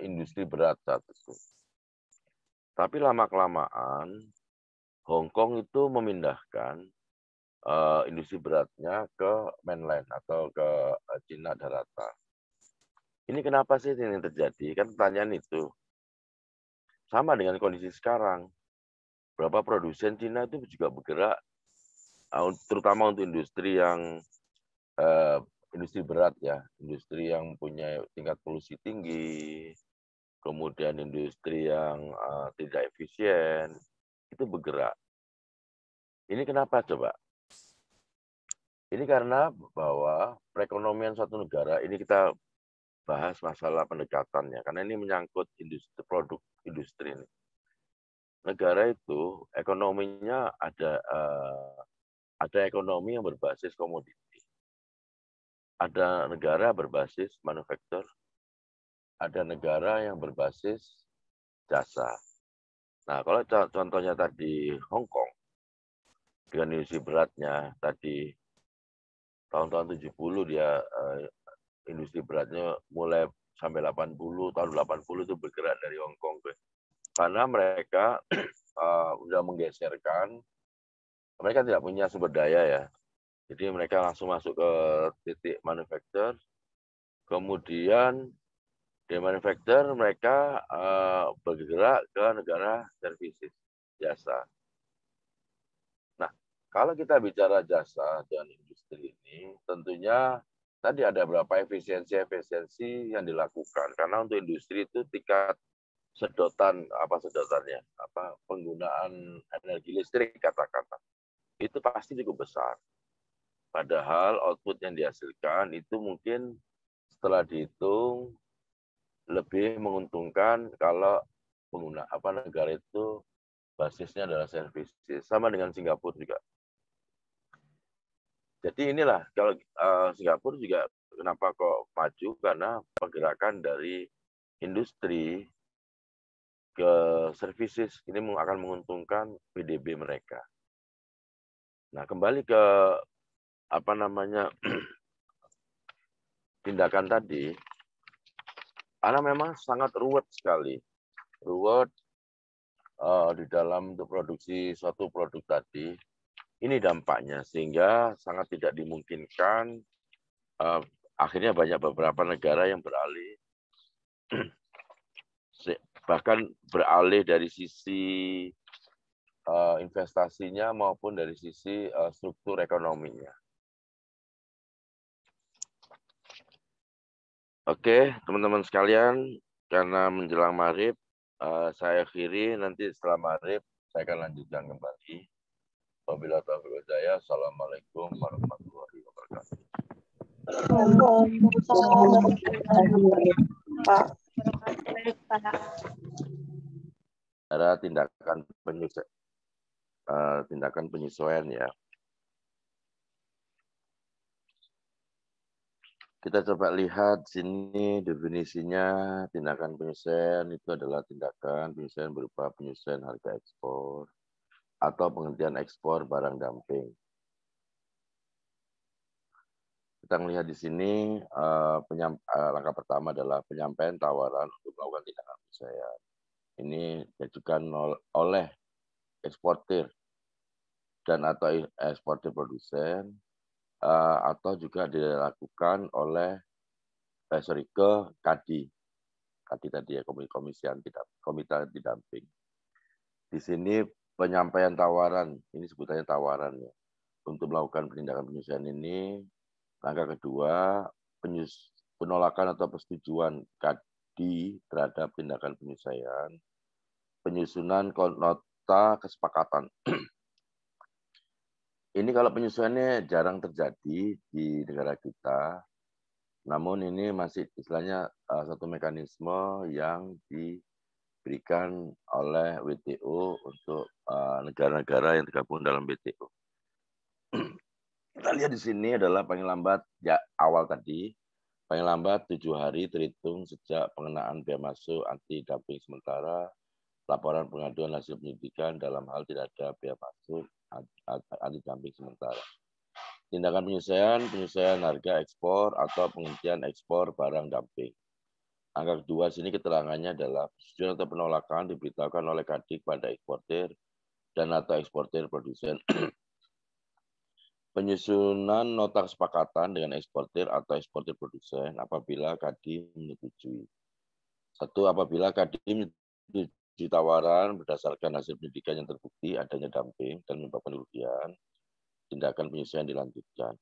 industri berat saat itu. Tapi lama-kelamaan Hong Kong itu memindahkan industri beratnya ke mainland atau ke Cina daratan. Ini kenapa sih ini terjadi? Kan pertanyaan itu. Sama dengan kondisi sekarang. Berapa produsen Cina itu juga bergerak, terutama untuk industri yang industri berat ya, industri yang punya tingkat polusi tinggi, kemudian industri yang tidak efisien, itu bergerak. Ini kenapa coba? Ini karena bahwa perekonomian suatu negara, ini kita bahas masalah pendekatannya, karena ini menyangkut industri, produk industri ini. Negara itu ekonominya ada ekonomi yang berbasis komoditi, ada negara berbasis manufaktur, ada negara yang berbasis jasa. Nah, kalau contohnya tadi Hong Kong, dengan industri beratnya tadi tahun-tahun 70 dia industri beratnya mulai sampai 80, tahun 80 itu bergerak dari Hong Kong. Karena mereka sudah menggeserkan, mereka tidak punya sumber daya ya. Jadi mereka langsung masuk ke titik manufaktur, kemudian di manufaktur mereka bergerak ke negara services, jasa. Nah, kalau kita bicara jasa dan industri ini, tentunya tadi ada berapa efisiensi yang dilakukan. Karena untuk industri itu tingkat sedotannya, penggunaan energi listrik katakanlah, itu pasti cukup besar. Padahal output yang dihasilkan itu mungkin setelah dihitung lebih menguntungkan kalau negara itu basisnya adalah services, sama dengan Singapura juga. Jadi inilah kalau Singapura juga kenapa kok maju, karena pergerakan dari industri ke services ini akan menguntungkan PDB mereka. Nah, kembali ke apa namanya tindakan tadi, karena memang sangat ruwet sekali, ruwet di dalam untuk produksi suatu produk tadi. Ini dampaknya sehingga sangat tidak dimungkinkan. Akhirnya banyak beberapa negara yang beralih, bahkan beralih dari sisi investasinya maupun dari sisi struktur ekonominya. Oke, teman-teman sekalian, karena menjelang maghrib, saya akhiri. Nanti setelah maghrib, saya akan lanjutkan kembali. Wabillahi taufiq wal hidayah. Assalamualaikum warahmatullahi wabarakatuh. Ada tindakan penyesuaian ya. Kita coba lihat sini definisinya. Tindakan penyesuaian itu adalah tindakan penyesuaian berupa penyesuaian harga ekspor atau penghentian ekspor barang dumping. Kita melihat di sini langkah pertama adalah penyampaian tawaran untuk melakukan tindakan penyesuaian. Ini diajukan oleh eksportir dan atau eksportir produsen atau juga dilakukan oleh ke KADI tadi ya, komite anti dumping. Di sini penyampaian tawaran, ini sebutannya tawaran ya. Untuk melakukan penindakan penyesuaian ini, langkah kedua penolakan atau persetujuan KADI terhadap tindakan penyesuaian, penyusunan nota kesepakatan. Ini kalau penyesuaiannya jarang terjadi di negara kita, namun ini masih istilahnya satu mekanisme yang diberikan oleh WTO untuk negara-negara yang tergabung dalam WTO. Kita lihat di sini adalah paling lambat ya awal tadi, paling lambat 7 hari terhitung sejak pengenaan bea masuk anti dumping sementara, laporan pengaduan hasil penyidikan dalam hal tidak ada bea masuk anti dumping sementara. Tindakan penyesuaian harga ekspor atau penghentian ekspor barang dumping. Angka kedua sini keterangannya adalah persetujuan atau penolakan diberitahukan oleh KADI kepada eksportir dan atau eksportir produsen. Penyusunan nota kesepakatan dengan eksportir atau eksportir produsen apabila KADI menyetujui. Satu, apabila KADI menyetujui tawaran berdasarkan hasil penyidikan yang terbukti adanya dumping dan menyebabkan kerugian, tindakan penyesuaian dilanjutkan.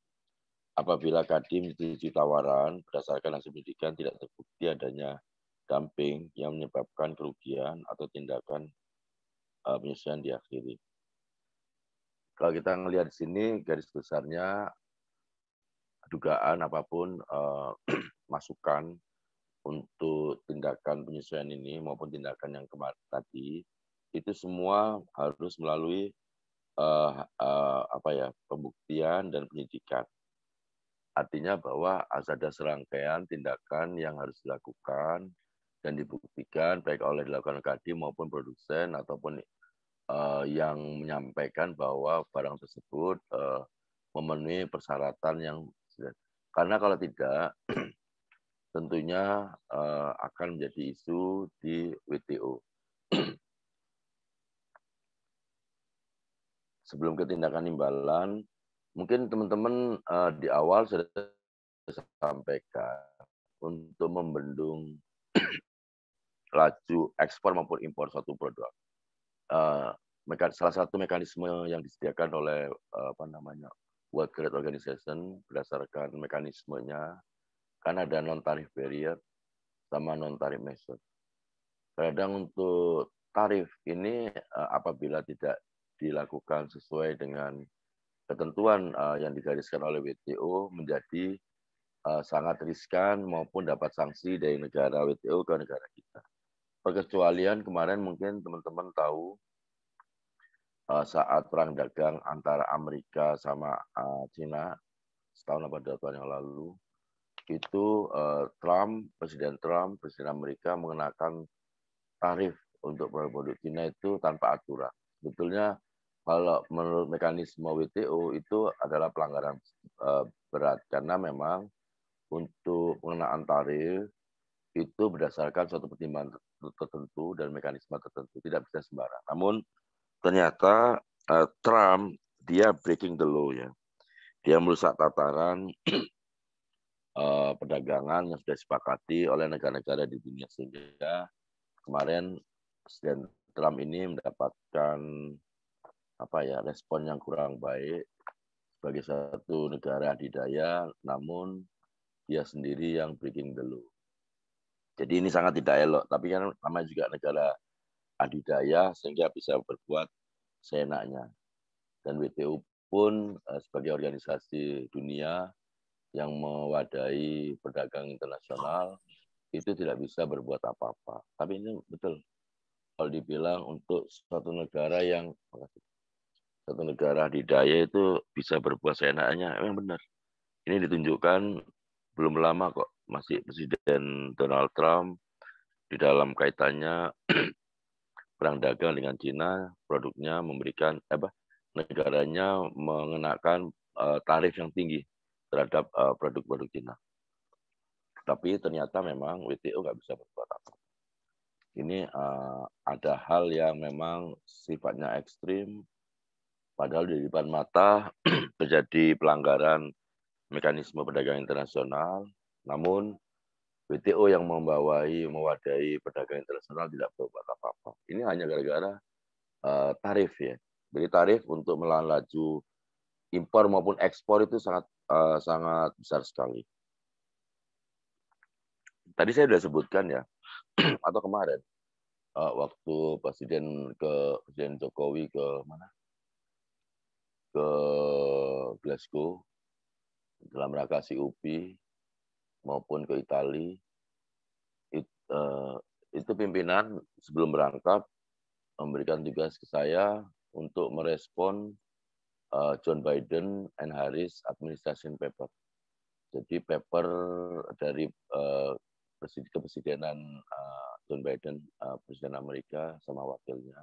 Apabila KADI menyetujui tawaran berdasarkan hasil penyidikan tidak terbukti adanya dumping yang menyebabkan kerugian atau tindakan penyesuaian diakhiri. Kalau kita melihat di sini garis besarnya dugaan apapun masukan untuk tindakan penyesuaian ini maupun tindakan yang kemarin tadi itu semua harus melalui pembuktian dan penyidikan. Artinya bahwa ada serangkaian tindakan yang harus dilakukan dan dibuktikan baik oleh dilakukan KADI maupun produsen ataupun yang menyampaikan bahwa barang tersebut memenuhi persyaratan yang karena kalau tidak tentunya akan menjadi isu di WTO. Sebelum ke tindakan imbalan, mungkin teman-teman di awal sudah sampaikan untuk membendung laju ekspor maupun impor suatu produk. Salah satu mekanisme yang disediakan oleh World Trade Organization berdasarkan mekanismenya kan ada non-tarif barrier sama non-tarif measure. Kadang untuk tarif ini apabila tidak dilakukan sesuai dengan ketentuan yang digariskan oleh WTO menjadi sangat riskan maupun dapat sanksi dari negara WTO ke negara kita. Perkecualian kemarin mungkin teman-teman tahu saat perang dagang antara Amerika sama Cina setahun atau 2 tahun yang lalu, itu Presiden Trump, Presiden Amerika mengenakan tarif untuk produk Cina itu tanpa aturan. Sebetulnya kalau menurut mekanisme WTO itu adalah pelanggaran berat karena memang untuk pengenaan tarif itu berdasarkan suatu pertimbangan tertentu dan mekanisme tertentu, tidak bisa sembarang. Namun ternyata Trump dia breaking the law ya, dia merusak tataran perdagangan yang sudah disepakati oleh negara-negara di dunia sehingga kemarin Presiden Trump ini mendapatkan respon yang kurang baik sebagai satu negara adidaya, namun dia sendiri yang breaking the law. Jadi ini sangat tidak elok, tapi kan namanya juga negara adidaya sehingga bisa berbuat seenaknya. Dan WTO pun sebagai organisasi dunia yang mewadahi perdagangan internasional itu tidak bisa berbuat apa-apa. Tapi ini betul kalau dibilang untuk suatu negara adidaya itu bisa berbuat seenaknya, memang benar. Ini ditunjukkan belum lama kok, masih Presiden Donald Trump di dalam kaitannya perang dagang dengan Cina, produknya memberikan negaranya mengenakan tarif yang tinggi terhadap produk-produk Cina. Tapi ternyata memang WTO nggak bisa berbuat apa. Ini ada hal yang memang sifatnya ekstrim, padahal di depan mata terjadi pelanggaran mekanisme perdagangan internasional, namun WTO yang mewadahi perdagangan internasional tidak berbuat apa-apa. Ini hanya gara-gara tarif ya. Jadi tarif untuk melawan laju impor maupun ekspor itu sangat besar sekali. Tadi saya sudah sebutkan ya, atau kemarin waktu Presiden Jokowi ke mana? Ke Glasgow dalam rangka COP maupun ke Italia. Itu pimpinan sebelum berangkat memberikan tugas ke saya untuk merespon John Biden and Harris Administration Paper. Jadi paper dari kepresidenan John Biden, Presiden Amerika sama wakilnya.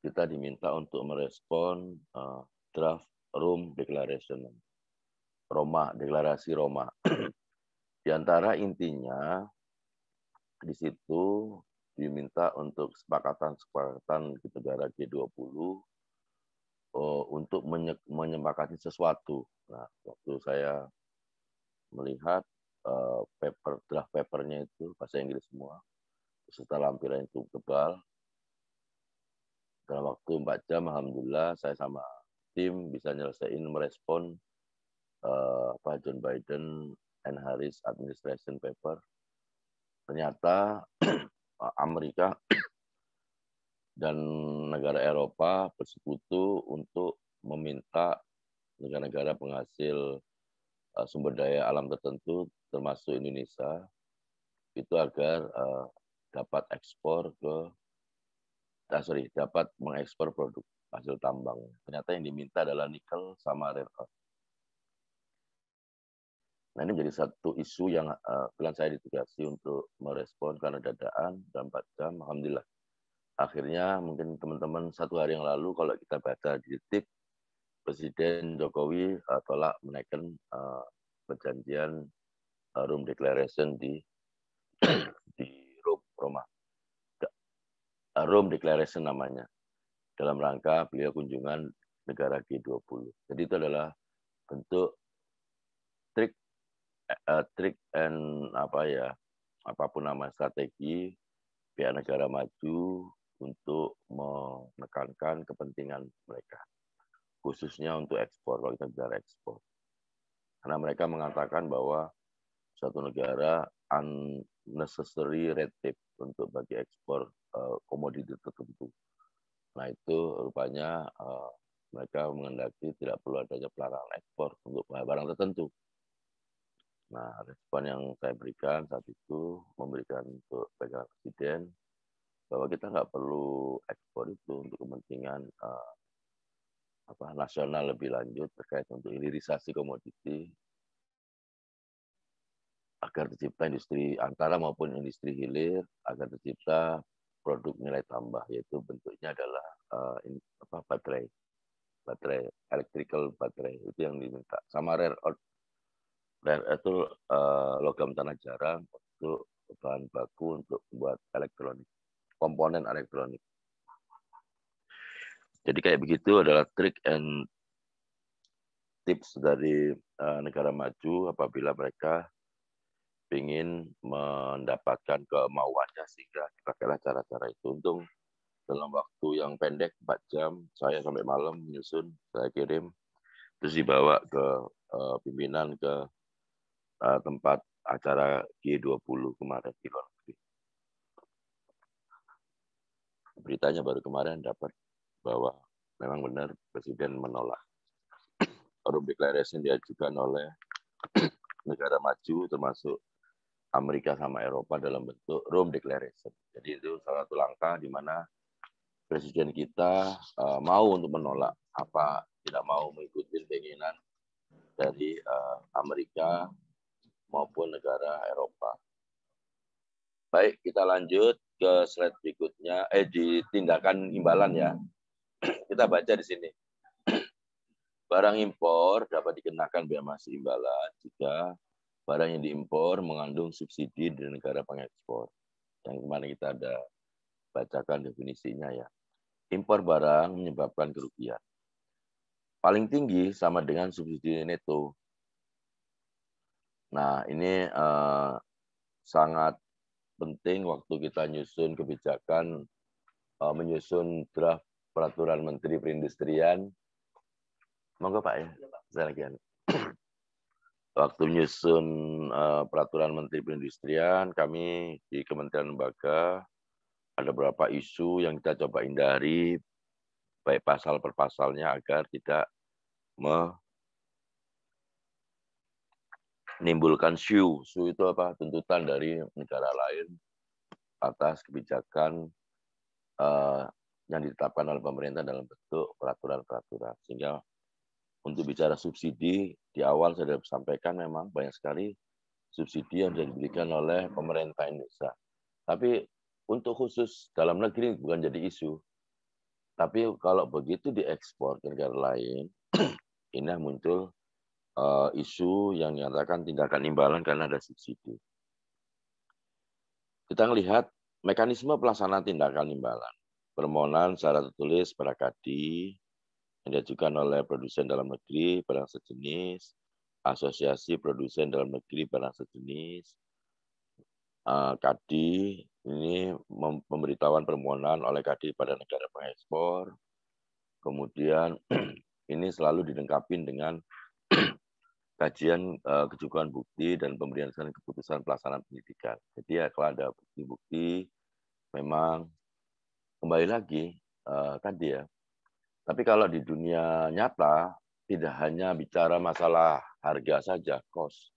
Kita diminta untuk merespon draft Rome Declaration, deklarasi Roma. Di antara intinya di situ diminta untuk kesepakatan di negara G20 untuk menyepakati sesuatu. Nah, waktu saya melihat draft papernya itu bahasa Inggris semua, beserta lampiran itu tebal. Dalam waktu 4 jam, alhamdulillah saya sama tim bisa nyelesain merespon John Biden and Harris Administration Paper. Ternyata Amerika dan negara Eropa bersekutu untuk meminta negara-negara penghasil sumber daya alam tertentu, termasuk Indonesia, itu agar dapat dapat mengekspor produk hasil tambang. Ternyata yang diminta adalah nikel sama rare earth. Nah, ini menjadi satu isu yang bulan saya ditugasi untuk merespon karena dadaan dalam 4 jam. Alhamdulillah. Akhirnya mungkin teman-teman 1 hari yang lalu kalau kita baca di detik, Presiden Jokowi tolak menaikkan perjanjian Rome Declaration di Roma. Rome Declaration namanya. Dalam rangka beliau kunjungan negara G20. Jadi itu adalah bentuk trik and apapun nama strategi pihak negara maju untuk menekankan kepentingan mereka, khususnya untuk ekspor. Kalau kita bicara ekspor, karena mereka mengatakan bahwa suatu negara unnecessary red tape untuk bagi ekspor komoditi tertentu. Nah itu rupanya mereka menghendaki tidak perlu adanya pelarangan ekspor untuk barang tertentu. Nah, respon yang saya berikan saat itu memberikan untuk pegangan Presiden bahwa kita nggak perlu ekspor itu untuk kepentingan nasional lebih lanjut terkait untuk hilirisasi komoditi. agar tercipta industri antara maupun industri hilir, agar tercipta produk nilai tambah, yaitu bentuknya adalah baterai electrical baterai, itu yang diminta. Sama rare earth itu logam tanah jarang untuk bahan baku untuk membuat elektronik, komponen elektronik. Jadi kayak begitu adalah trik and tips dari negara maju apabila mereka ingin mendapatkan kemauannya, sehingga dipakailah cara-cara itu. Untung dalam waktu yang pendek 4 jam saya sampai malam menyusun, saya kirim, terus dibawa ke pimpinan ke tempat acara G20 kemarin di luar negeri. Beritanya baru kemarin dapat bahwa memang benar Presiden menolak Rome Declaration diajukan oleh negara maju termasuk Amerika sama Eropa dalam bentuk Rome Declaration. Jadi itu salah satu langkah di mana Presiden kita mau untuk menolak tidak mau mengikuti keinginan dari Amerika maupun negara Eropa. Baik, kita lanjut ke slide berikutnya. Di tindakan imbalan ya. Kita baca di sini. Barang impor dapat dikenakan biaya masuk imbalan jika barang yang diimpor mengandung subsidi dari negara pengekspor. Yang kemarin kita ada bacakan definisinya ya. Impor barang menyebabkan kerugian. Paling tinggi sama dengan subsidi neto. Nah, ini sangat penting waktu kita nyusun kebijakan, menyusun draft peraturan Menteri Perindustrian. Monggo Pak ya, saya lagi. Waktu menyusun peraturan Menteri Perindustrian, kami di Kementerian Lembaga ada beberapa isu yang kita coba hindari, baik pasal per pasalnya agar tidak menimbulkan SU. SU itu apa? Tuntutan dari negara lain atas kebijakan yang ditetapkan oleh pemerintah dalam bentuk peraturan-peraturan. Sehingga untuk bicara subsidi, di awal saya sudah sampaikan memang banyak sekali subsidi yang diberikan oleh pemerintah Indonesia. Tapi untuk khusus dalam negeri bukan jadi isu. Tapi kalau begitu diekspor ke negara lain, ini muncul isu yang menyatakan tindakan imbalan karena ada subsidi. Kita melihat mekanisme pelaksanaan tindakan imbalan. Permohonan secara tertulis pada KADI yang diajukan oleh produsen dalam negeri barang sejenis, asosiasi produsen dalam negeri barang sejenis, KADI ini pemberitahuan permohonan oleh KADI pada negara pengekspor. Kemudian ini selalu dilengkapi dengan kajian kecukupan bukti dan pemberian keputusan pelaksanaan penyidikan. Jadi ya kalau ada bukti-bukti memang kembali lagi tadi ya. Tapi kalau di dunia nyata tidak hanya bicara masalah harga saja, cost.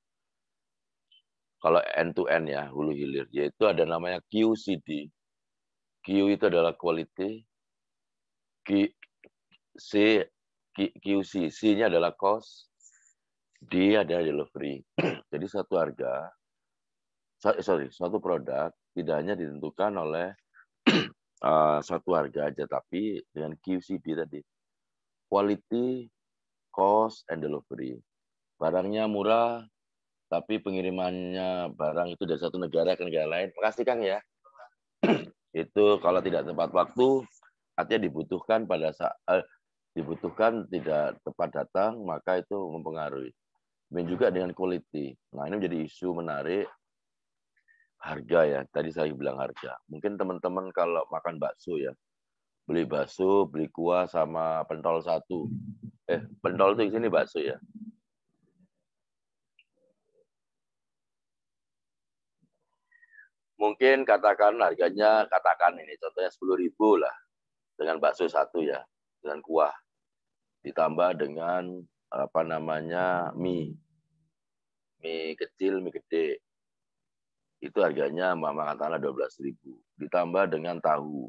Kalau end to end ya, hulu hilir, yaitu ada namanya QCD. Q itu adalah quality, QC, C-nya adalah cost, D adalah delivery. Jadi suatu produk tidak hanya ditentukan oleh satu harga aja, tapi dengan QCD tadi, quality, cost, and delivery. Barangnya murah, tapi pengirimannya barang itu dari satu negara ke negara lain. Makasih Kang ya. Itu kalau tidak tepat waktu, artinya dibutuhkan tidak tepat datang, maka itu mempengaruhi. Dan juga dengan quality. Nah, ini menjadi isu menarik. Harga ya, tadi saya bilang harga. Mungkin teman-teman kalau makan bakso ya, beli bakso, beli kuah sama pentol satu. Pentol itu di sini bakso ya. Mungkin katakan harganya, ini contohnya 10.000 lah dengan bakso satu ya, dengan kuah. Ditambah dengan mie kecil, mie gede. Itu harganya katakanlah 12.000. Ditambah dengan tahu.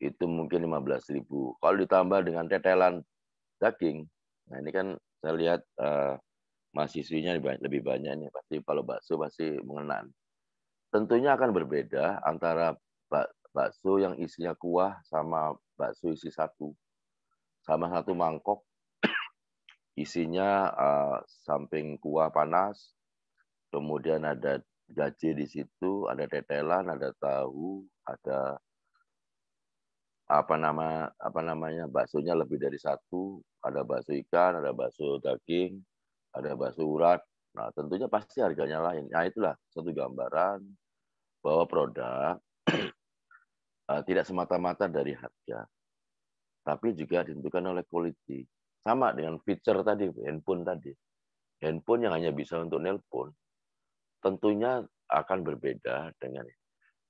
Itu mungkin 15.000. Kalau ditambah dengan tetelan daging, nah ini kan saya lihat mahasiswinya lebih banyak nih, pasti kalau bakso pasti mengena. Tentunya akan berbeda antara bakso yang isinya kuah sama bakso isi satu. Sama satu mangkok isinya samping kuah panas, kemudian ada gaje di situ, ada tetelan, ada tahu, ada apa namanya baksonya lebih dari satu, ada bakso ikan, ada bakso daging, ada bakso urat. Nah, tentunya pasti harganya lain. Nah, itulah satu gambaran bahwa produk tidak semata-mata dari harga, tapi juga ditentukan oleh quality. Sama dengan feature tadi, handphone tadi. Handphone yang hanya bisa untuk nelpon, tentunya akan berbeda dengan.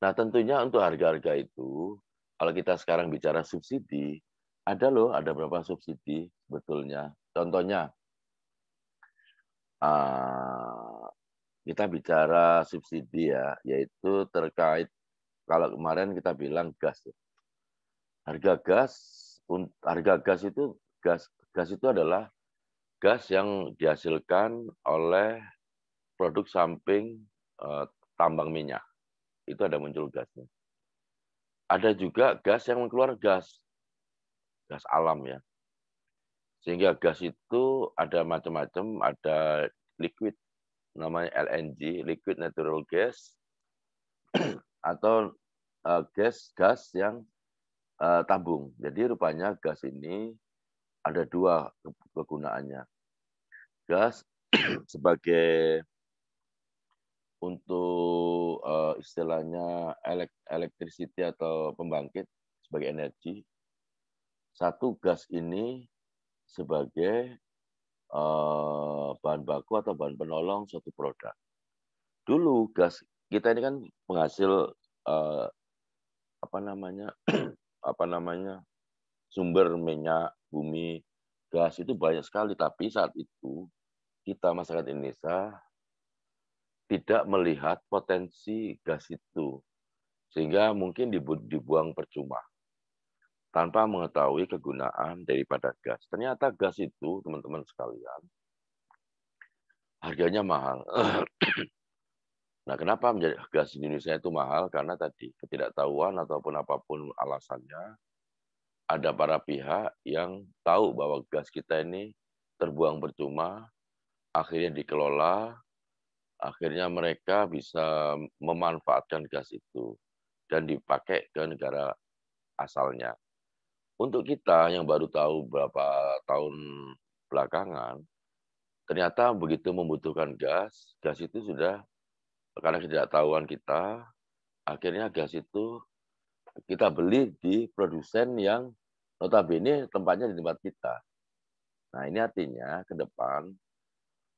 Nah, tentunya untuk harga-harga itu, kalau kita sekarang bicara subsidi, ada loh, ada berapa subsidi sebetulnya. Contohnya, kita bicara subsidi ya, yaitu terkait, kalau kemarin kita bilang gas. Harga gas, harga gas itu, gas itu adalah gas yang dihasilkan oleh produk samping tambang minyak. Itu ada muncul gasnya. Ada juga gas yang keluar gas alam ya. Sehingga gas itu ada macam-macam, ada liquid namanya LNG, liquid natural gas, atau gas yang tabung. Jadi rupanya gas ini ada dua kegunaannya. Gas sebagai untuk istilahnya electricity atau pembangkit sebagai energi. Satu gas ini sebagai bahan baku atau bahan penolong suatu produk. Dulu gas kita ini kan penghasil apa namanya sumber minyak bumi, gas itu banyak sekali. Tapi saat itu kita masyarakat Indonesia tidak melihat potensi gas itu, sehingga mungkin dibuang percuma tanpa mengetahui kegunaan daripada gas. Ternyata gas itu, teman-teman sekalian, harganya mahal. Nah, kenapa menjadi gas di Indonesia itu mahal? Karena tadi ketidaktahuan ataupun apapun alasannya, ada para pihak yang tahu bahwa gas kita ini terbuang percuma, akhirnya dikelola, akhirnya mereka bisa memanfaatkan gas itu dan dipakai ke negara asalnya. Untuk kita yang baru tahu berapa tahun belakangan, ternyata begitu membutuhkan gas, gas itu sudah, karena ketidaktahuan kita, akhirnya gas itu kita beli di produsen yang notabene tempatnya di tempat kita. Nah, ini artinya ke depan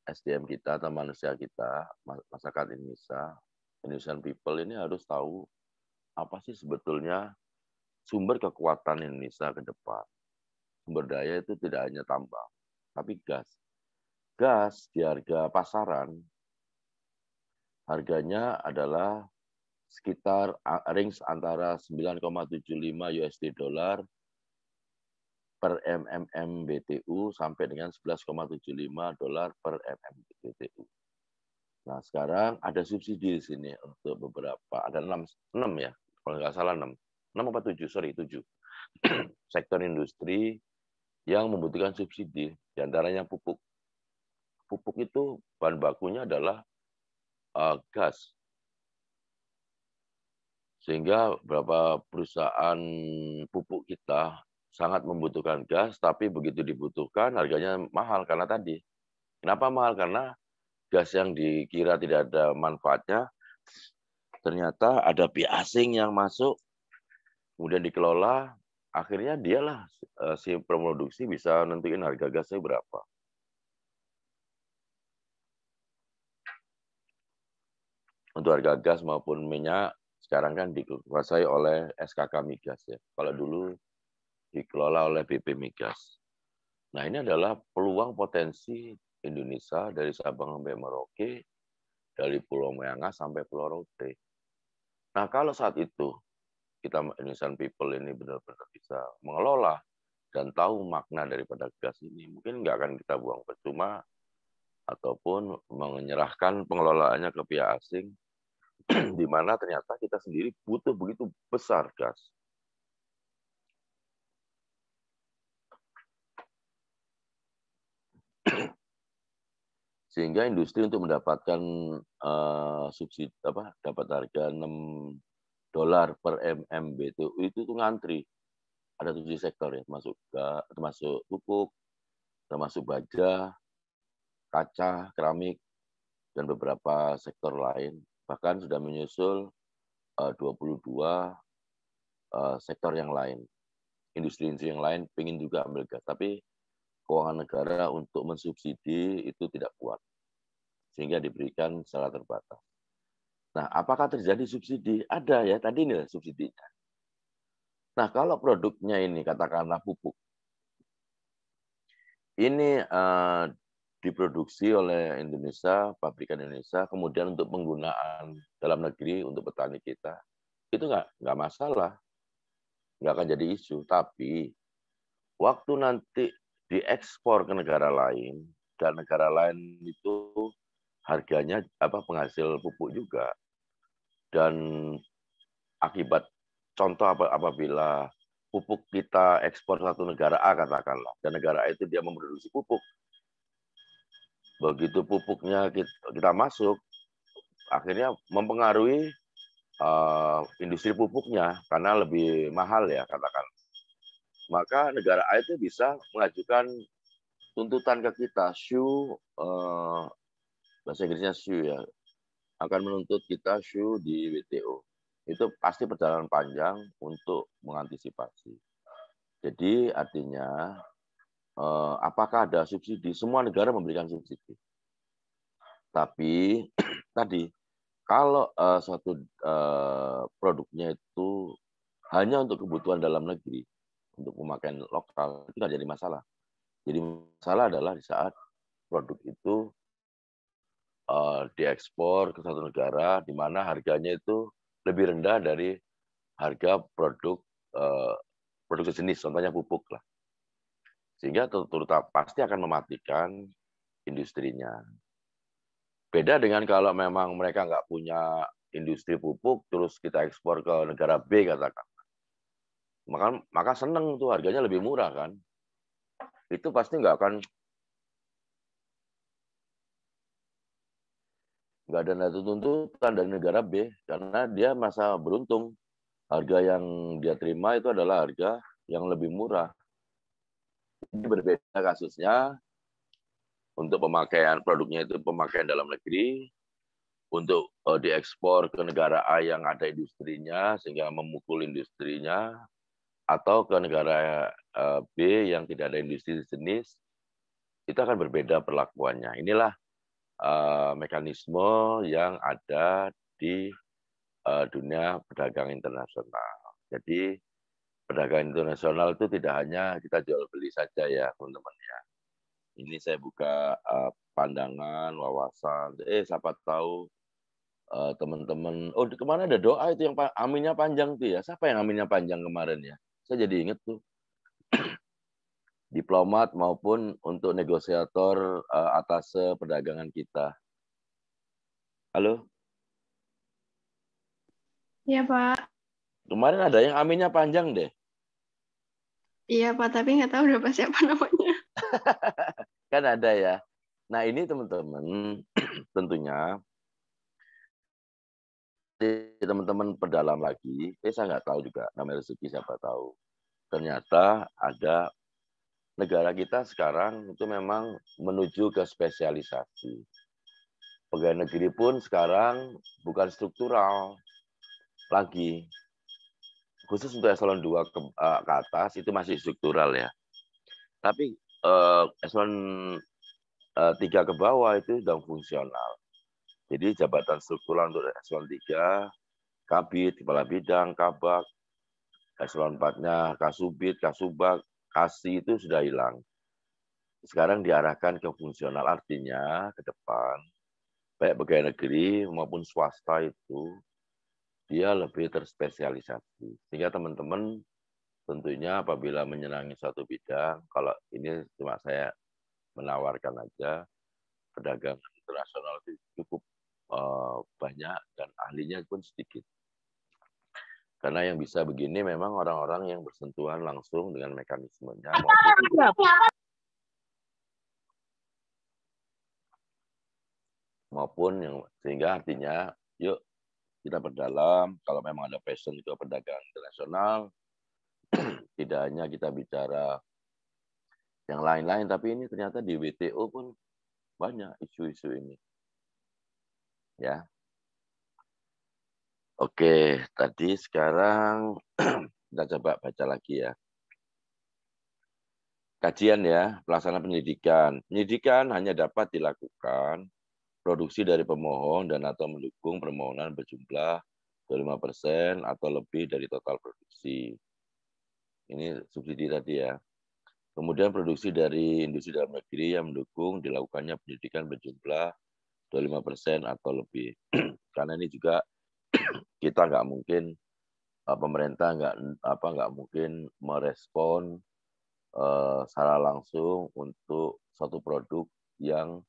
SDM kita atau manusia kita, masyarakat Indonesia, Indonesian people ini harus tahu apa sih sebetulnya sumber kekuatan Indonesia ke depan. Sumber daya itu tidak hanya tambang, tapi gas. Gas di harga pasaran, harganya adalah sekitar range antara 9,75 USD dollar per MMBTU sampai dengan 11,75 dolar per MMBTU. Nah, sekarang ada subsidi di sini untuk beberapa, ada 6 ya, kalau nggak salah 6 apa 7, sorry 7 sektor industri yang membutuhkan subsidi, diantaranya pupuk. Pupuk itu bahan bakunya adalah gas. Sehingga beberapa perusahaan pupuk kita sangat membutuhkan gas, tapi begitu dibutuhkan harganya mahal karena tadi. Kenapa mahal? Karena gas yang dikira tidak ada manfaatnya, ternyata ada pihak asing yang masuk, kemudian dikelola, akhirnya dialah si produksi bisa nentuin harga gasnya berapa. Untuk harga gas maupun minyak, sekarang kan dikuasai oleh SKK Migas ya. Kalau dulu dikelola oleh BP Migas. Nah, ini adalah peluang potensi Indonesia dari Sabang sampai Merauke, dari Pulau Myangas sampai Pulau Rote. Nah, kalau saat itu kita Indonesian people ini benar-benar bisa mengelola dan tahu makna daripada gas ini, mungkin nggak akan kita buang percuma, ataupun menyerahkan pengelolaannya ke pihak asing, di mana ternyata kita sendiri butuh begitu besar gas. Sehingga industri untuk mendapatkan subsidi dapat harga $6 per MMBtu itu tuh ngantri. Ada 7 sektor ya, termasuk pupuk, termasuk baja, kaca, keramik, dan beberapa sektor lain. Bahkan sudah menyusul 22 sektor yang lain. Industri-industri yang lain ingin juga ambil gas, tapi keuangan negara untuk mensubsidi itu tidak kuat, sehingga diberikan secara terbatas. Nah, apakah terjadi subsidi? Ada ya, tadi ini subsidinya. Nah, kalau produknya ini katakanlah pupuk, ini diproduksi oleh Indonesia, pabrikan Indonesia, kemudian untuk penggunaan dalam negeri untuk petani kita, itu nggak masalah, nggak akan jadi isu. Tapi waktu nanti diekspor ke negara lain, dan negara lain itu harganya penghasil pupuk juga, dan akibat contoh apabila pupuk kita ekspor satu negara A katakanlah, dan negara A itu dia memproduksi pupuk, begitu pupuknya kita masuk, akhirnya mempengaruhi industri pupuknya karena lebih mahal ya katakan. Maka negara A itu bisa mengajukan tuntutan ke kita, bahasa Inggrisnya sue ya, akan menuntut kita sue di WTO. Itu pasti perjalanan panjang untuk mengantisipasi. Jadi artinya apakah ada subsidi? Semua negara memberikan subsidi. Tapi tadi kalau suatu produknya itu hanya untuk kebutuhan dalam negeri, untuk pemakaian lokal, itu tidak jadi masalah. Jadi masalah adalah di saat produk itu diekspor ke satu negara di mana harganya itu lebih rendah dari harga produk sejenis, contohnya pupuk lah. Sehingga terutama pasti akan mematikan industrinya. Beda dengan kalau memang mereka nggak punya industri pupuk, terus kita ekspor ke negara B katakan. Maka seneng tuh harganya lebih murah kan. Itu pasti nggak ada nada tuntutan dari negara B karena dia masa beruntung. Harga yang dia terima itu adalah harga yang lebih murah. Ini berbeda kasusnya untuk pemakaian produknya itu pemakaian dalam negeri, untuk diekspor ke negara A yang ada industrinya sehingga memukul industrinya, atau ke negara B yang tidak ada industri sejenis, itu akan berbeda perlakuannya. Inilah mekanisme yang ada di dunia perdagangan internasional. Jadi perdagangan internasional itu tidak hanya kita jual beli saja ya teman-teman ya. Ini saya buka pandangan, wawasan. Siapa tahu teman-teman. Oh, kemana ada doa itu yang aminnya panjang tuh ya? Siapa yang aminnya panjang kemarin ya? Saya jadi inget tuh. Diplomat maupun untuk negosiator atase perdagangan kita. Halo? Iya, Pak. Kemarin ada yang aminnya panjang deh. Iya, Pak, tapi nggak tahu udah siapa namanya. Kan ada ya. Nah, ini teman-teman tentunya teman-teman perdalam lagi. Saya nggak tahu juga namanya rezeki, siapa tahu. Ternyata ada negara kita sekarang itu memang menuju ke spesialisasi. Pegawai negeri pun sekarang bukan struktural lagi. Khusus untuk eselon 2 ke atas itu masih struktural ya. Tapi eselon 3 ke bawah itu sudah fungsional. Jadi jabatan struktural untuk eselon 3, kabid, kepala bidang, kabak, eselon 4-nya kasubit, kasubag, kasi itu sudah hilang. Sekarang diarahkan ke fungsional, artinya ke depan, baik pegawai negeri maupun swasta itu, dia lebih terspesialisasi. Sehingga teman-teman tentunya apabila menyenangi suatu bidang, kalau ini cuma saya menawarkan aja, perdagangan internasional itu cukup banyak dan ahlinya pun sedikit. Karena yang bisa begini memang orang-orang yang bersentuhan langsung dengan mekanismenya maupun yang sehingga artinya yuk kita perdalam kalau memang ada passion ke perdagangan internasional, tidak hanya kita bicara yang lain-lain, tapi ini ternyata di WTO pun banyak isu-isu ini. Ya. Oke, tadi sekarang kita coba baca lagi ya. Kajian ya, pelaksanaan penyidikan. Penyidikan hanya dapat dilakukan produksi dari pemohon dan atau mendukung permohonan berjumlah 25% atau lebih dari total produksi. Ini subsidi tadi ya. Kemudian produksi dari industri dalam negeri yang mendukung dilakukannya penyidikan berjumlah 25% atau lebih. Karena ini juga kita nggak mungkin, pemerintah nggak mungkin merespon secara langsung untuk suatu produk yang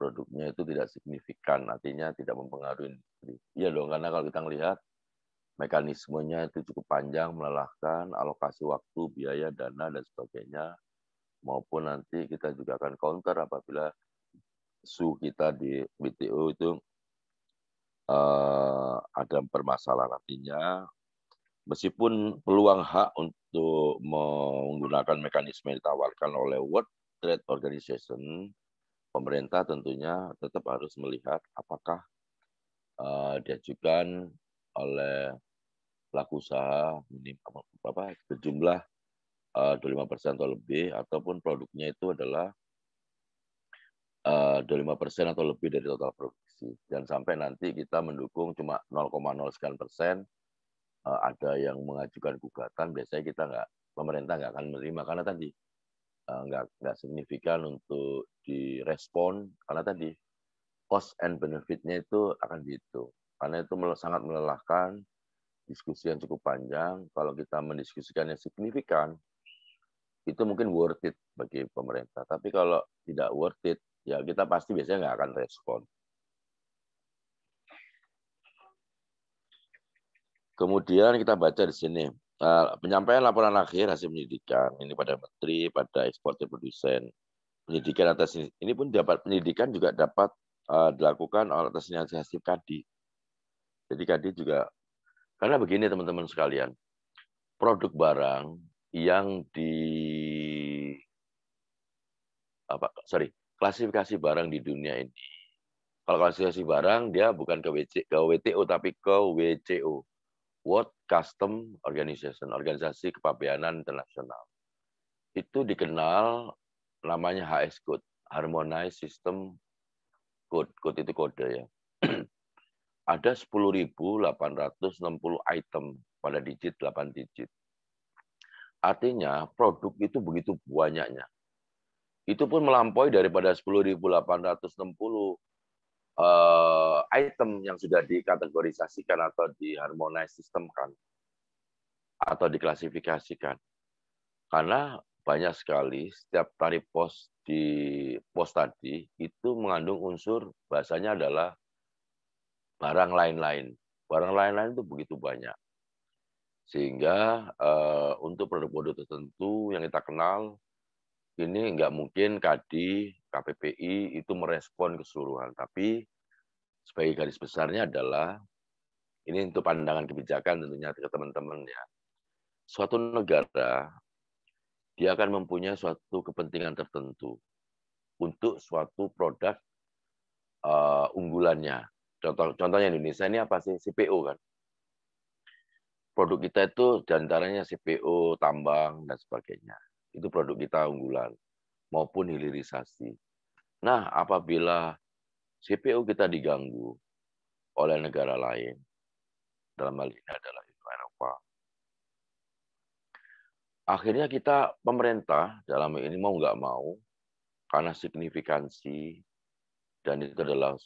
produknya itu tidak signifikan, artinya tidak mempengaruhi industri. Iya dong, karena kalau kita melihat mekanismenya itu cukup panjang, melelahkan, alokasi waktu, biaya, dana, dan sebagainya, maupun nanti kita juga akan counter apabila isu kita di WTO itu ada permasalahan. Artinya, meskipun peluang hak untuk menggunakan mekanisme yang ditawarkan oleh World Trade Organization, pemerintah tentunya tetap harus melihat apakah diajukan oleh pelaku usaha berjumlah 25% atau lebih, ataupun produknya itu adalah 25% atau lebih dari total produksi. Dan sampai nanti kita mendukung cuma 0,0 sekian persen, ada yang mengajukan gugatan, biasanya pemerintah nggak akan menerima karena tadi nggak signifikan untuk direspon, karena tadi cost and benefit-nya itu akan dihitung. Karena itu sangat melelahkan, diskusi yang cukup panjang. Kalau kita mendiskusikan yang signifikan, itu mungkin worth it bagi pemerintah. Tapi kalau tidak worth it, ya kita pasti biasanya nggak akan respon. Kemudian kita baca di sini, penyampaian laporan akhir hasil penyidikan, ini pada menteri, pada eksportir produsen. Penyidikan atas ini pun penyidikan juga dapat dilakukan atas inisiatif Kadi. Jadi Kadi juga, karena begini teman-teman sekalian, produk barang yang klasifikasi barang di dunia ini. Kalau klasifikasi barang dia bukan ke WTO tapi ke WCO, World Customs Organization, Organisasi Kepabeanan Internasional. Itu dikenal namanya HS Code, Harmonized System Code. Code itu kode ya. Ada 10.860 item pada digit 8 digit. Artinya produk itu begitu banyaknya. Itu pun melampaui daripada 10.860 item yang sudah dikategorisasikan atau diharmonize system kan, atau diklasifikasikan. Karena banyak sekali setiap tarif pos di pos tadi itu mengandung unsur bahasanya adalah barang lain-lain. Barang lain-lain itu begitu banyak. Sehingga untuk produk-produk tertentu yang kita kenal, ini nggak mungkin KADI, KPPI itu merespon keseluruhan. Tapi sebagai garis besarnya adalah, ini untuk pandangan kebijakan tentunya ke teman-teman ya. Suatu negara, dia akan mempunyai suatu kepentingan tertentu untuk suatu produk unggulannya. Contohnya Indonesia ini apa sih? CPO kan. Produk kita itu diantaranya CPO, tambang, dan sebagainya. Itu produk kita unggulan, maupun hilirisasi. Nah, apabila CPO kita diganggu oleh negara lain, dalam hal ini adalah Eropa, akhirnya kita, pemerintah, dalam ini mau nggak mau, karena signifikansi, dan itu adalah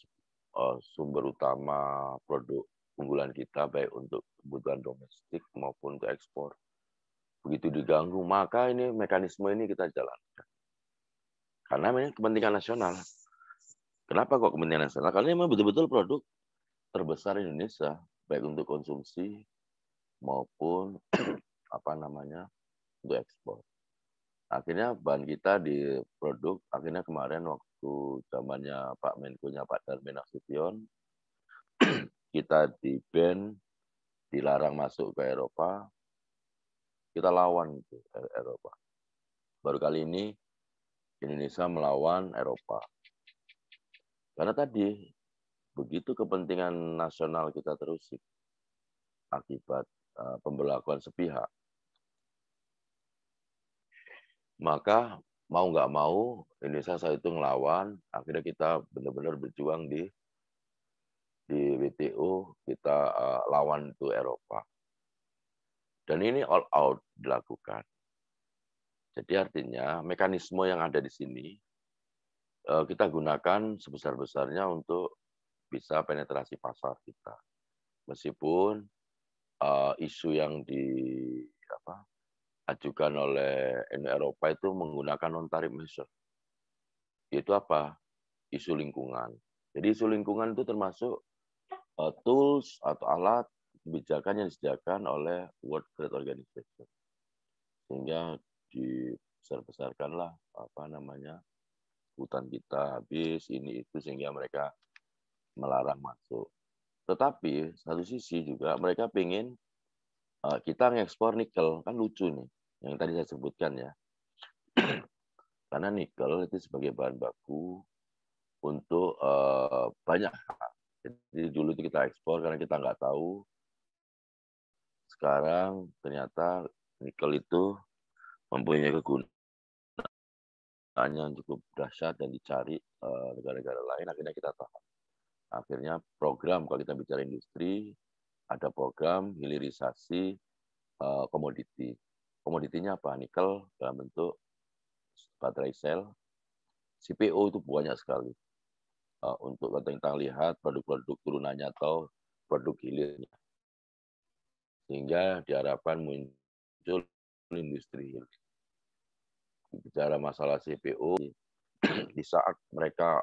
sumber utama produk unggulan kita, baik untuk kebutuhan domestik maupun untuk ekspor. Begitu diganggu, maka ini mekanisme ini kita jalankan. Karena ini kepentingan nasional. Kenapa kok kepentingan nasional? Karena memang betul-betul produk terbesar Indonesia, baik untuk konsumsi maupun apa namanya untuk ekspor. Akhirnya bahan kita di produk, akhirnya kemarin waktu zamannya Pak Menko-nya Pak Darmin Nasution, kita di-ban, dilarang masuk ke Eropa, kita lawan itu Eropa. Baru kali ini Indonesia melawan Eropa. Karena tadi begitu kepentingan nasional kita terusik akibat pembelakuan sepihak, maka mau nggak mau Indonesia saat itu ngelawan, akhirnya kita benar-benar berjuang di WTO, kita lawan itu Eropa. Dan ini all out dilakukan. Jadi artinya mekanisme yang ada di sini kita gunakan sebesar-besarnya untuk bisa penetrasi pasar kita. Meskipun isu yang diajukan oleh Eropa itu menggunakan non-tarif measure. Itu apa? Isu lingkungan. Jadi isu lingkungan itu termasuk tools atau alat kebijakan yang disediakan oleh World Trade Organization. Sehingga dibesar-besarkanlah hutan kita habis, ini itu, sehingga mereka melarang masuk. Tetapi satu sisi juga mereka ingin kita ngekspor nikel, kan lucu nih, yang tadi saya sebutkan ya. Karena nikel itu sebagai bahan baku untuk banyak hal. Jadi dulu itu kita ekspor karena kita nggak tahu. Sekarang ternyata nikel itu mempunyai kegunaan yang cukup dahsyat dan dicari negara-negara lain, akhirnya kita tahan. Akhirnya program, kalau kita bicara industri, ada program hilirisasi komoditi. Komoditinya apa? Nikel dalam bentuk baterai sel. CPO itu banyak sekali. Untuk kita lihat produk-produk turunannya atau produk hilirnya. Sehingga diharapkan muncul industri hilir. Bicara masalah CPO, di saat mereka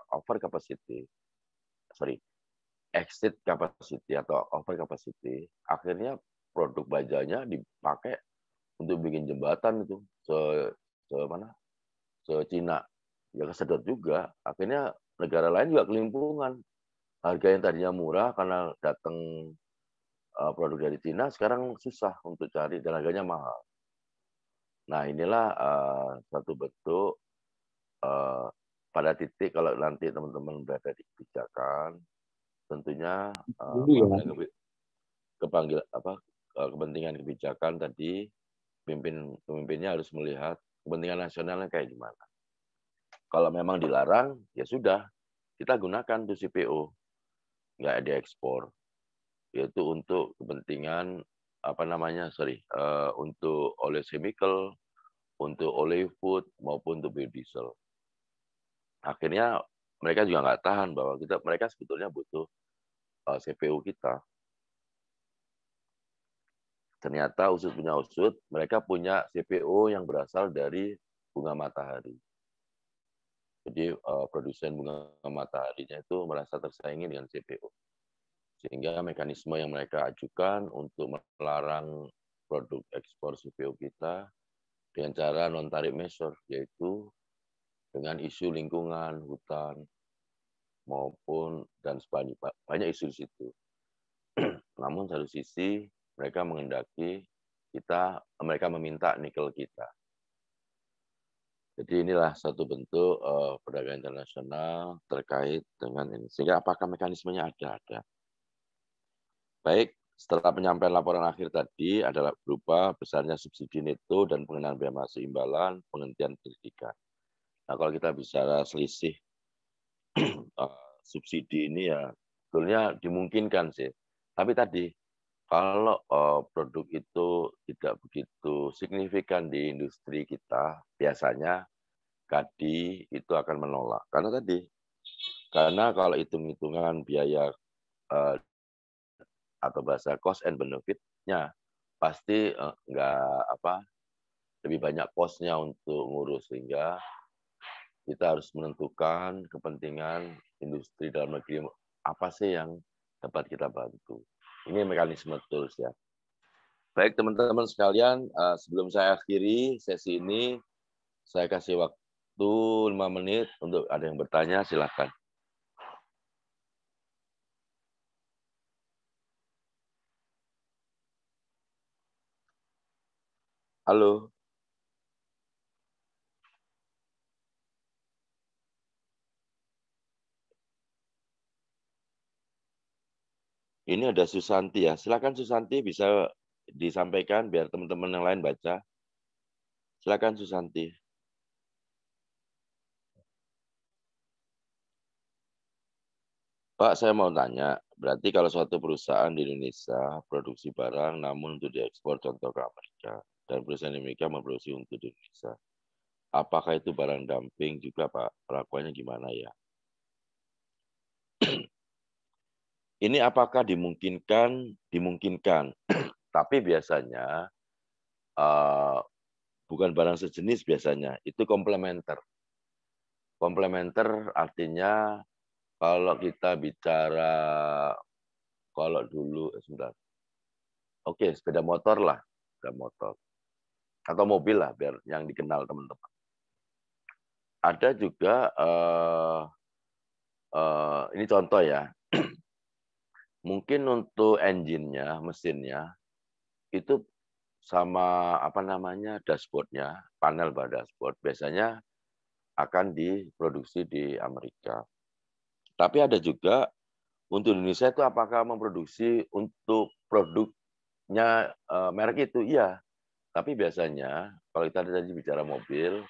exit capacity atau over capacity, akhirnya produk bajanya dipakai untuk bikin jembatan itu se Cina. Ya kesedot juga. Akhirnya negara lain juga kelimpungan. Harga yang tadinya murah karena datang produk dari Cina, sekarang susah untuk cari dan harganya mahal. Nah, inilah satu bentuk pada titik kalau nanti teman-teman berada di kebijakan, tentunya kepentingan kebijakan tadi pemimpinnya harus melihat kepentingan nasionalnya kayak gimana. Kalau memang dilarang, ya sudah, kita gunakan tuh CPO, nggak ada ekspor, yaitu untuk kepentingan untuk oleochemical, untuk oleofood maupun untuk biodiesel. Akhirnya mereka juga nggak tahan bahwa mereka sebetulnya butuh CPO kita. Ternyata usut punya usut, mereka punya CPO yang berasal dari bunga matahari. Jadi produsen bunga mataharinya itu merasa tersaingi dengan CPO. Sehingga mekanisme yang mereka ajukan untuk melarang produk ekspor CPO kita dengan cara non-tarif measure, yaitu dengan isu lingkungan, hutan, maupun dan banyak isu di situ. Namun satu sisi mereka mengendaki mereka meminta nikel kita. Jadi inilah satu bentuk perdagangan internasional terkait dengan ini. Sehingga apakah mekanismenya ada? Baik, setelah penyampaian laporan akhir tadi adalah berupa besarnya subsidi neto dan pengenaan biaya masuk imbalan, penghentian pendidikan. Nah, kalau kita bicara selisih subsidi ini ya sebetulnya dimungkinkan sih. Tapi tadi kalau produk itu tidak begitu signifikan di industri kita, biasanya KADI itu akan menolak. Karena kalau hitung-hitungan biaya atau bahasa cost and benefit-nya pasti lebih banyak cost-nya untuk ngurus, sehingga kita harus menentukan kepentingan industri dalam negeri apa sih yang dapat kita bantu. Ini mekanisme tools ya. Baik teman-teman sekalian, sebelum saya akhiri sesi ini, saya kasih waktu 5 menit untuk ada yang bertanya, silakan. Halo. Ini ada Susanti ya. Silakan Susanti bisa disampaikan biar teman-teman yang lain baca. Silakan Susanti. Pak, saya mau tanya, berarti kalau suatu perusahaan di Indonesia produksi barang namun untuk diekspor contoh ke Amerika dan perusahaan di Amerika memproduksi untuk di Indonesia, apakah itu barang dumping juga Pak? Perlakuannya gimana ya? Ini apakah dimungkinkan? Dimungkinkan. Tapi biasanya bukan barang sejenis biasanya, itu komplementer. Komplementer artinya kalau kita bicara, kalau dulu, sebentar. Oke, sepeda motor lah. Sepeda motor. Atau mobil lah, biar yang dikenal teman-teman. Ada juga, ini contoh ya, mungkin untuk engine-nya, mesinnya, itu sama apa namanya dashboard-nya, panel pada dashboard, biasanya akan diproduksi di Amerika. Tapi ada juga untuk Indonesia itu apakah memproduksi untuk produknya merek itu? Iya. Tapi biasanya kalau kita tadi bicara mobil,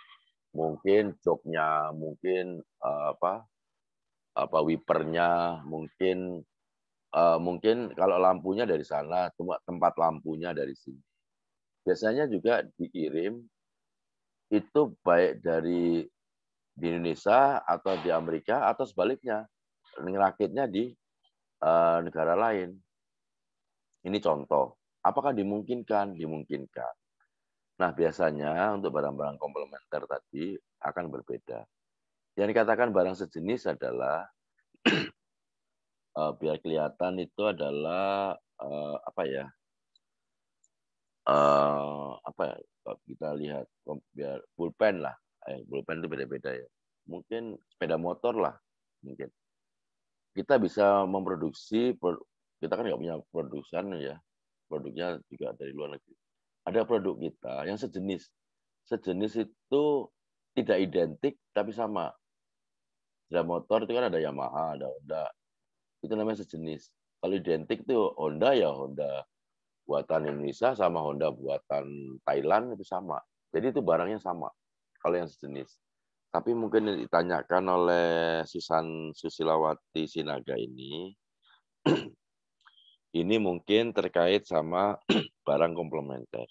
mungkin joknya, mungkin apa wipernya, mungkin kalau lampunya dari sana, cuma tempat lampunya dari sini. Biasanya juga dikirim itu baik dari di Indonesia atau di Amerika atau sebaliknya, ngerakitnya di negara lain. Ini contoh. Apakah dimungkinkan? Dimungkinkan. Nah, biasanya untuk barang-barang komplementer tadi akan berbeda. Yang dikatakan barang sejenis adalah biar kelihatan itu adalah apa ya? Apa ya? Kalau kita lihat biar pulpen lah. Pulpen itu beda-beda ya. Mungkin sepeda motor lah, mungkin. Kita bisa memproduksi, kita kan nggak punya produsen ya, produknya juga dari luar negeri. Ada produk kita yang sejenis. Sejenis itu tidak identik tapi sama. Sepeda motor itu kan ada Yamaha, ada Honda. Itu namanya sejenis. Kalau identik itu Honda ya Honda buatan Indonesia sama Honda buatan Thailand itu sama. Jadi itu barangnya sama. Kalau yang sejenis. Tapi mungkin ditanyakan oleh Susan Susilawati Sinaga ini mungkin terkait sama barang komplementer.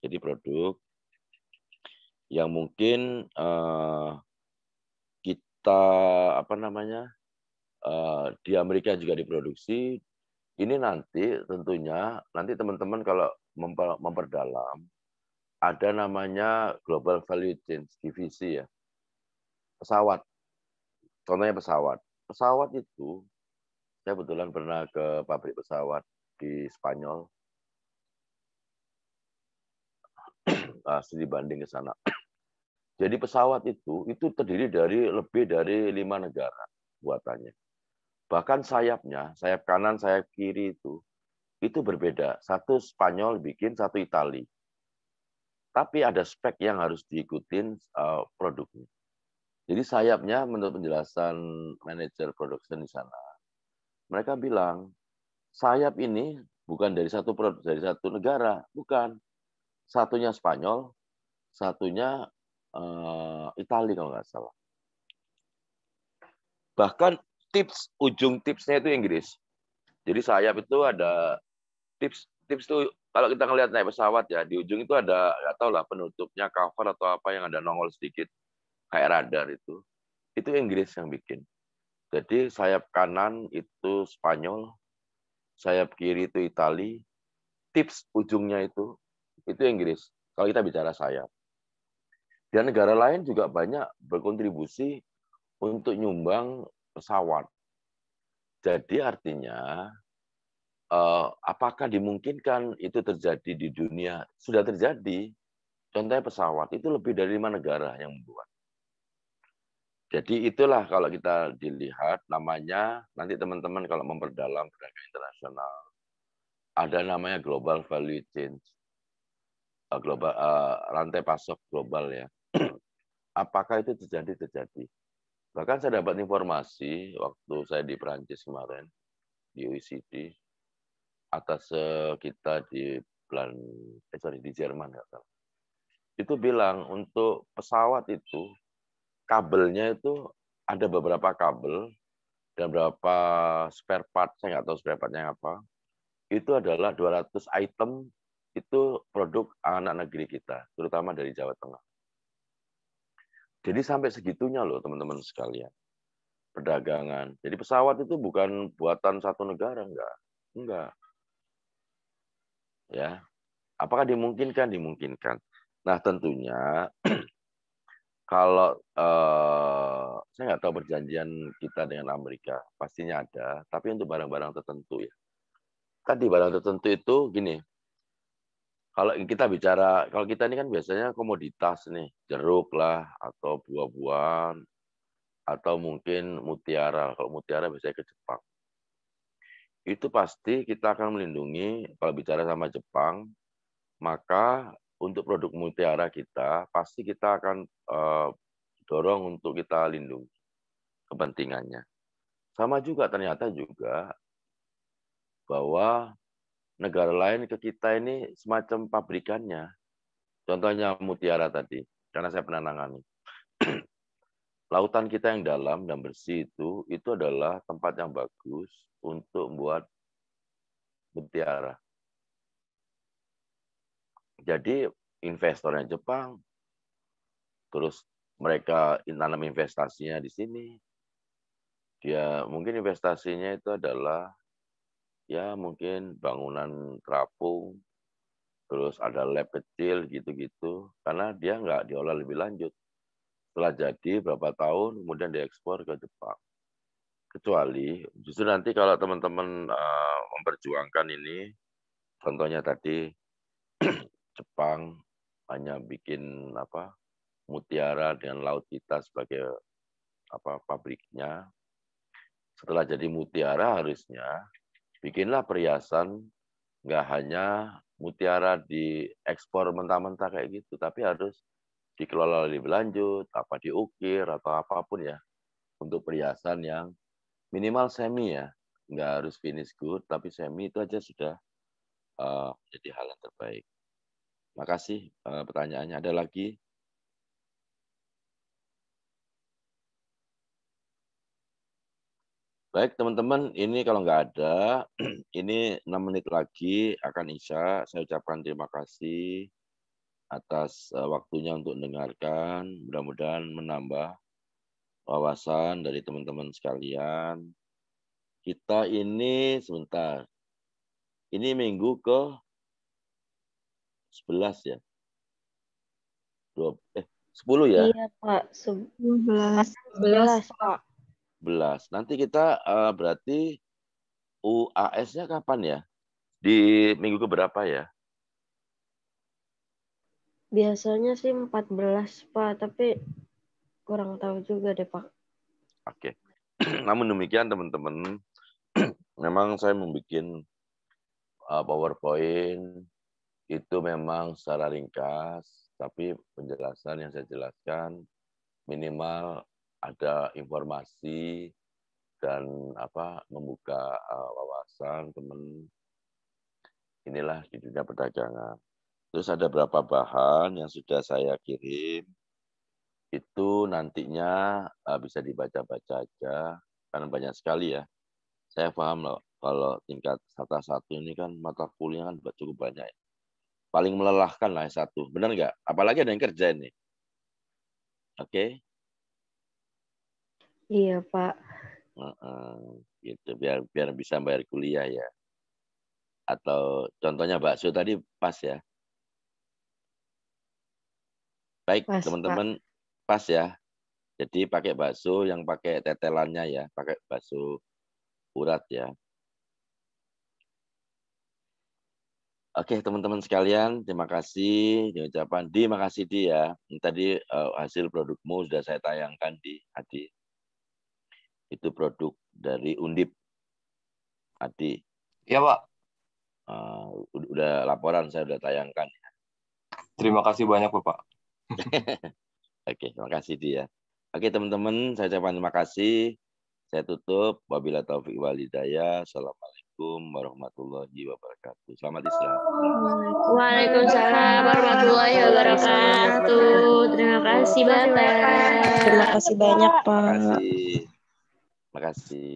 Jadi produk yang mungkin kita apa namanya di Amerika juga diproduksi. Ini nanti tentunya nanti teman-teman kalau memperdalam ada namanya global value chain divisi ya. Pesawat. Contohnya pesawat. Pesawat itu saya kebetulan pernah ke pabrik pesawat di Spanyol. Studi banding ke sana. Jadi pesawat itu terdiri dari lebih dari 5 negara buatannya. Bahkan sayapnya, sayap kanan, sayap kiri itu berbeda. Satu Spanyol bikin, satu Itali. Tapi ada spek yang harus diikutin produknya. Jadi sayapnya menurut penjelasan manajer production di sana, mereka bilang sayap ini bukan dari satu negara, bukan. Satunya Spanyol, satunya Itali kalau nggak salah. Bahkan ujung tipsnya itu Inggris. Jadi sayap itu ada tips itu kalau kita ngelihat naik pesawat ya, di ujung itu ada nggak tahu lah penutupnya cover atau apa yang ada nongol sedikit kayak radar itu. Itu Inggris yang bikin. Jadi sayap kanan itu Spanyol, sayap kiri itu Itali, tips ujungnya itu Inggris. Kalau kita bicara sayap. Dan negara lain juga banyak berkontribusi untuk nyumbang pesawat. Jadi artinya, apakah dimungkinkan itu terjadi di dunia? Sudah terjadi. Contohnya pesawat, itu lebih dari 5 negara yang membuat. Jadi itulah kalau kita dilihat namanya, nanti teman-teman kalau memperdalam perdagangan internasional, ada namanya global value chain, global rantai pasok global ya. Apakah itu terjadi? Terjadi. Bahkan saya dapat informasi waktu saya di Perancis kemarin, di OECD, atas kita di di Jerman nggak salah. Itu bilang untuk pesawat itu kabelnya itu ada beberapa kabel dan berapa spare part, saya nggak tahu spare partnya apa. Itu adalah 200 item itu produk anak negeri kita, terutama dari Jawa Tengah. Jadi sampai segitunya loh teman-teman sekalian. Perdagangan. Jadi pesawat itu bukan buatan satu negara, enggak. Ya. Apakah dimungkinkan? Dimungkinkan. Nah, tentunya kalau saya nggak tahu perjanjian kita dengan Amerika, pastinya ada, tapi untuk barang-barang tertentu ya. Tadi barang tertentu itu gini, kalau kita bicara, kalau kita ini kan biasanya komoditas nih, jeruk lah, atau buah-buahan, atau mungkin mutiara. Kalau mutiara biasanya ke Jepang. Itu pasti kita akan melindungi, kalau bicara sama Jepang, maka untuk produk mutiara kita, pasti kita akan dorong untuk kita lindungi kepentingannya. Sama juga ternyata juga bahwa negara lain ke kita ini semacam pabrikannya. Contohnya mutiara tadi, karena saya pernah nangani. Lautan kita yang dalam dan bersih itu adalah tempat yang bagus untuk membuat mutiara. Jadi investornya Jepang, terus mereka nanam investasinya di sini. Dia mungkin investasinya itu adalah ya mungkin bangunan terapung, terus ada lab kecil gitu-gitu, karena dia nggak diolah lebih lanjut. Setelah jadi berapa tahun, kemudian diekspor ke Jepang. Kecuali justru nanti kalau teman-teman memperjuangkan ini, contohnya tadi Jepang hanya bikin mutiara dengan laut kita sebagai pabriknya. Setelah jadi mutiara harusnya bikinlah perhiasan, nggak hanya mutiara diekspor mentah-mentah kayak gitu, tapi harus dikelola lebih lanjut, diukir atau apapun ya, untuk perhiasan yang minimal semi ya, nggak harus finish good, tapi semi itu aja sudah jadi hal yang terbaik. Makasih pertanyaannya. Ada lagi? Baik teman-teman, ini kalau nggak ada, ini 6 menit lagi akan Isya. Saya ucapkan terima kasih atas waktunya untuk mendengarkan. Mudah-mudahan menambah wawasan dari teman-teman sekalian. Kita ini sebentar. Ini minggu ke 11 ya? 10 ya? Iya, Pak. 11. 11, Pak. 11. Nanti kita berarti UAS-nya kapan ya? Di minggu keberapa ya? Biasanya sih 14, Pak. Tapi kurang tahu juga deh, Pak. Oke. Namun demikian teman-teman, memang saya membuat PowerPoint itu memang secara ringkas, tapi penjelasan yang saya jelaskan minimal ada informasi dan membuka wawasan teman inilah di dunia perdagangan. Terus ada beberapa bahan yang sudah saya kirim, itu nantinya bisa dibaca-baca aja, karena banyak sekali ya. Saya paham loh, kalau tingkat S1 ini kan mata kuliah kan cukup banyak. Paling melelahkan lah S1, benar nggak? Apalagi ada yang kerja ini. Oke? Iya, Pak. Gitu, biar bisa bayar kuliah ya. Atau contohnya bakso tadi pas ya. Baik, Pas, teman-teman, pas ya. Jadi pakai bakso yang pakai tetelannya ya, pakai bakso urat ya. Oke, teman-teman sekalian, terima kasih. Ucapan terima kasih Di ya. Ini tadi hasil produkmu sudah saya tayangkan di Adi. Itu produk dari Undip. Adi. Iya, Pak. Udah laporan saya udah tayangkan. Terima kasih banyak, Bapak. Oke, terima kasih Di ya. Oke, teman-teman, saya ucapkan terima kasih. Saya tutup. Wabillahi taufiq wal hidayah. Assalamualaikum warahmatullahi wabarakatuh. Selamat istirahat. Waalaikumsalam warahmatullahi wabarakatuh. Terima kasih Bapak. Terima kasih banyak, Pak. Terima kasih. Terima kasih.